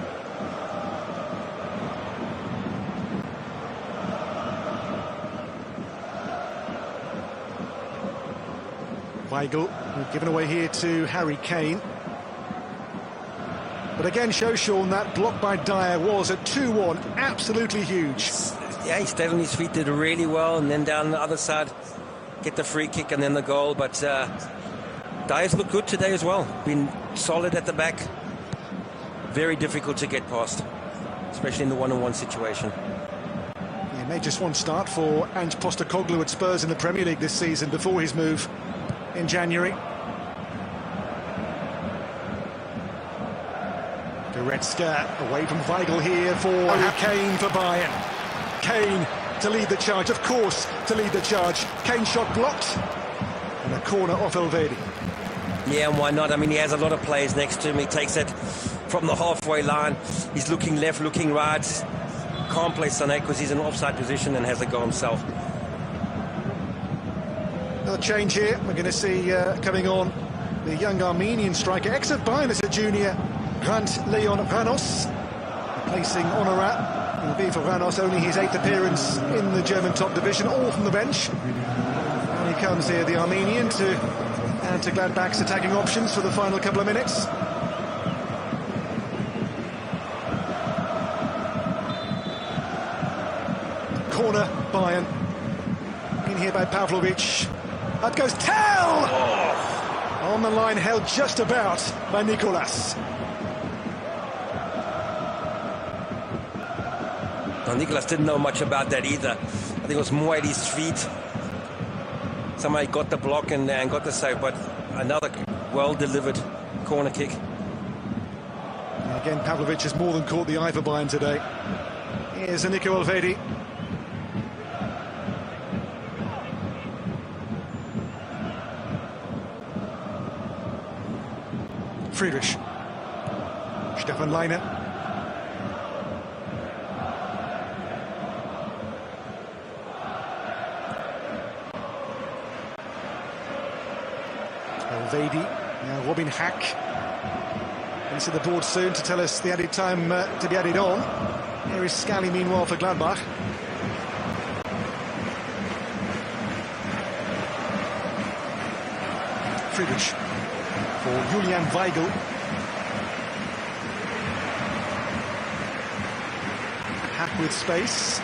Weigl, given away here to Harry Kane. But again, show Sean that block by Dyer was at 2-1, absolutely huge. Yeah, he stayed on his feet, did really well, and then down the other side, get the free kick and then the goal. But Dyer's looked good today as well. Been solid at the back. Very difficult to get past, especially in the one-on-one situation. He made just one start for Ange Postecoglou at Spurs in the Premier League this season before his move in January. Goretzka away from Weigl here for Kane for Bayern. Kane to lead the charge, of course, to lead the charge. Kane shot blocked, and a corner off Elvedi. Yeah, and why not? I mean, he has a lot of players next to him. He takes it from the halfway line. He's looking left, looking right. Can't play Sané because he's in an offside position and has a goal himself. Another change here. We're going to see coming on the young Armenian striker, ex of Bayern as a junior, Grant Leon Ranos, replacing Honorat. It will be for Ranos only his 8th appearance in the German top division, all from the bench. And he comes here, the Armenian, to add to Gladbach's attacking options for the final couple of minutes. Corner, Bayern. In here by Pavlovic. Up goes Tell! On the line, held just about by Nicolas. Well, Nicolas didn't know much about that either. I think it was more at his feet. Somebody got the block and got the save, but another well-delivered corner kick. And again, Pavlovic has more than caught the eye for Bayern today. Here's Nico Elvedi. Friedrich. Stefan Leiner. Elvedi. Now Robin Hack. Into the board soon to tell us the added time to be added on. Here is Scally meanwhile for Gladbach. Friedrich for Julian Weigl. Hack with space.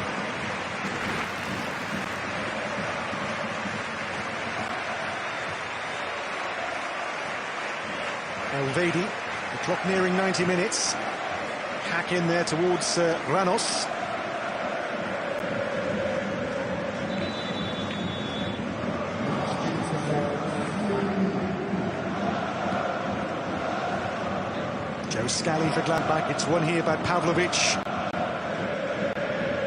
Elvedi, the clock nearing 90 minutes. Hack in there towards Ranos. Joe Scally for Gladbach. It's won here by Pavlovic.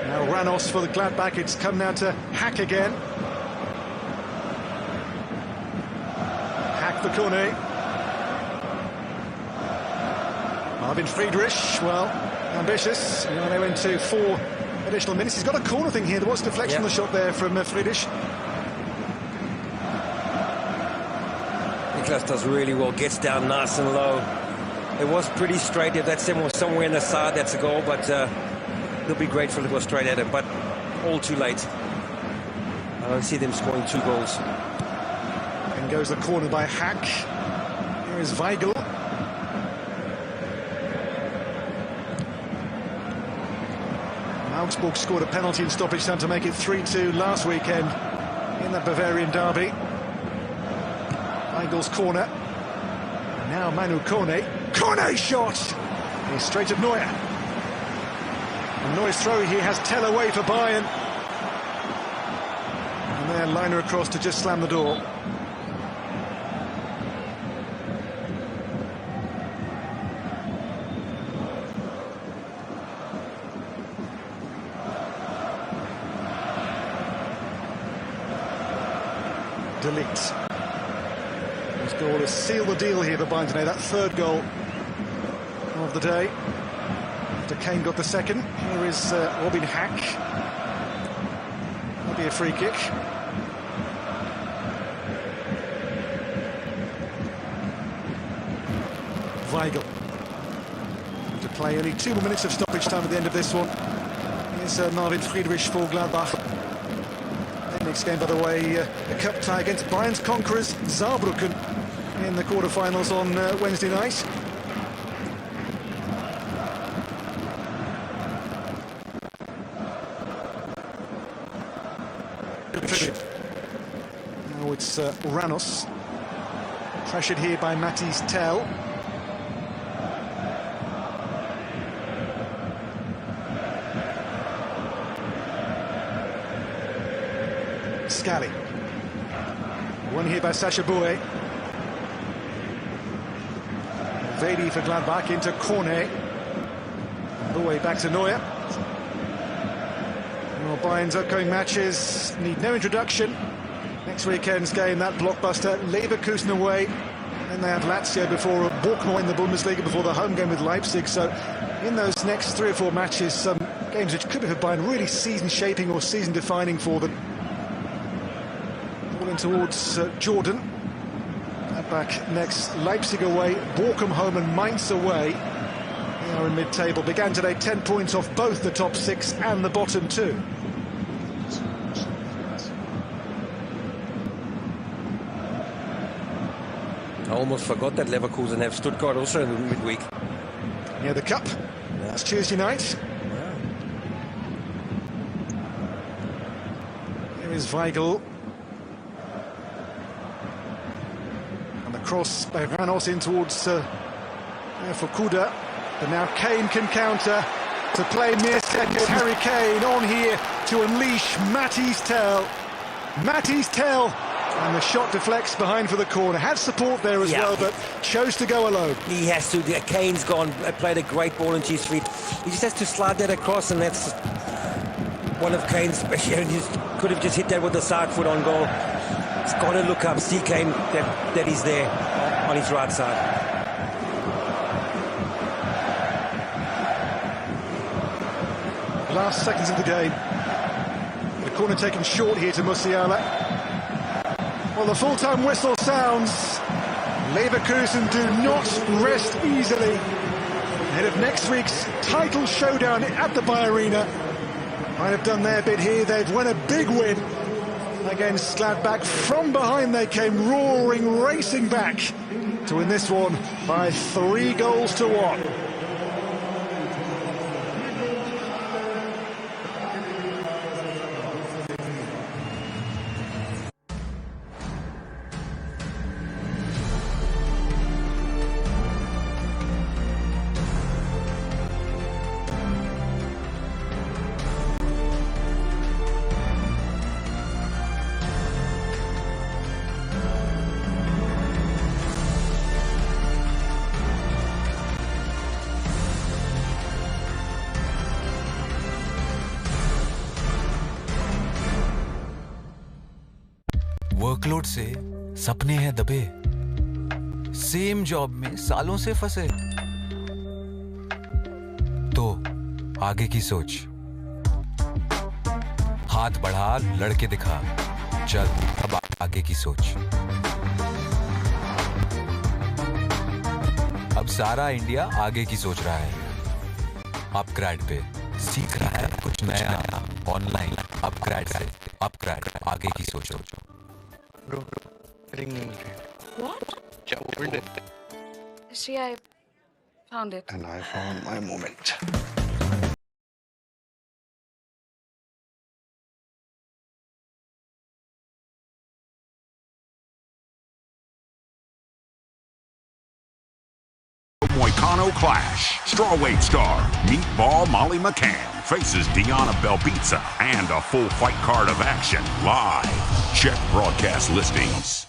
Now Ranos for the Gladbach. It's come now to Hack again. Hack for Kone. Marvin Friedrich, well, ambitious. You know, they went to 4 additional minutes. He's got a corner thing here. There was deflection on the shot there from Friedrich. Nicolas does really well, gets down nice and low. It was pretty straight. If that was somewhere in the side, that's a goal, but he'll be grateful it was straight at him, but all too late. I don't see them scoring 2 goals. And goes the corner by Hack. Here is Weigl. Augsburg scored a penalty in stoppage time to make it 3-2 last weekend in the Bavarian derby. Weigl's corner. And now Manu Kone. Kone shot! He's straight at Neuer. And Neuer's throw here has Tell away for Bayern. And there Leiner across to just slam the door. Delete. His goal has sealed the deal here for Bayern today. That 3rd goal of the day. After Kane got the 2nd. Here is Robin Hack. That'll be a free kick. Weigl. To play only 2 more minutes of stoppage time at the end of this one. Here's Marvin Friedrich for Gladbach. Next game, by the way, a cup tie against Bayern's conquerors Saarbrücken in the quarter-finals on Wednesday night. Now it's Ranos, pressured here by Mathis Tell. Scally. Won here by Sacha Boey. Vedi for Gladbach into Kone. Boey back to Neuer. Well, Bayern's upcoming matches need no introduction. Next weekend's game, that blockbuster, Leverkusen away. Then they have Lazio before Bochum in the Bundesliga before the home game with Leipzig. So in those next 3 or 4 matches, some games which could be for Bayern really season-shaping or season-defining for them. Towards Jordan. Back next, Leipzig away, Bochum home and Mainz away. They are in mid-table. Began today 10 points off both the top 6 and the bottom 2. I almost forgot that Leverkusen have Stuttgart also in the midweek. Yeah, the cup. That's Tuesday night. Yeah. Here is Weigl. cross by Ranos in towards Fukuda. But now Kane can counter to play near second. Harry Kane on here to unleash Matty's Tell. Matty's Tell. And the shot deflects behind for the corner. Had support there as well, but chose to go alone. He has to. Kane's played a great ball into his feet. He just has to slide that across, and that's one of Kane's specialties. Could have just hit that with the side foot on goal. He's got to look up, see Kane, that he's there on his right side. Last seconds of the game. The corner taken short here to Musiala. Well, the full-time whistle sounds. Leverkusen do not rest easily. Ahead of next week's title showdown at the Bayern Arena. Might have done their bit here. They've won a big win against Gladbach. From behind they came roaring, racing back to win this one by 3-1. Workload से सपने हैं दबे, same job में सालों से फंसे, तो आगे की सोच, हाथ बढ़ा लड़के दिखा, चल अब आगे की सोच। अब सारा इंडिया आगे की सोच रहा है, अपग्रेड पे सीख रहा है कुछ नया ऑनलाइन। अपग्रेड से अपग्रेड आगे की सोचो। Bro, ring. What? Yeah, opened it. See, I found it. And I found my moment. Moicano Clash. Strawweight star Meatball Molly McCann faces Diana Belbitsa and a full fight card of action live. Check broadcast listings.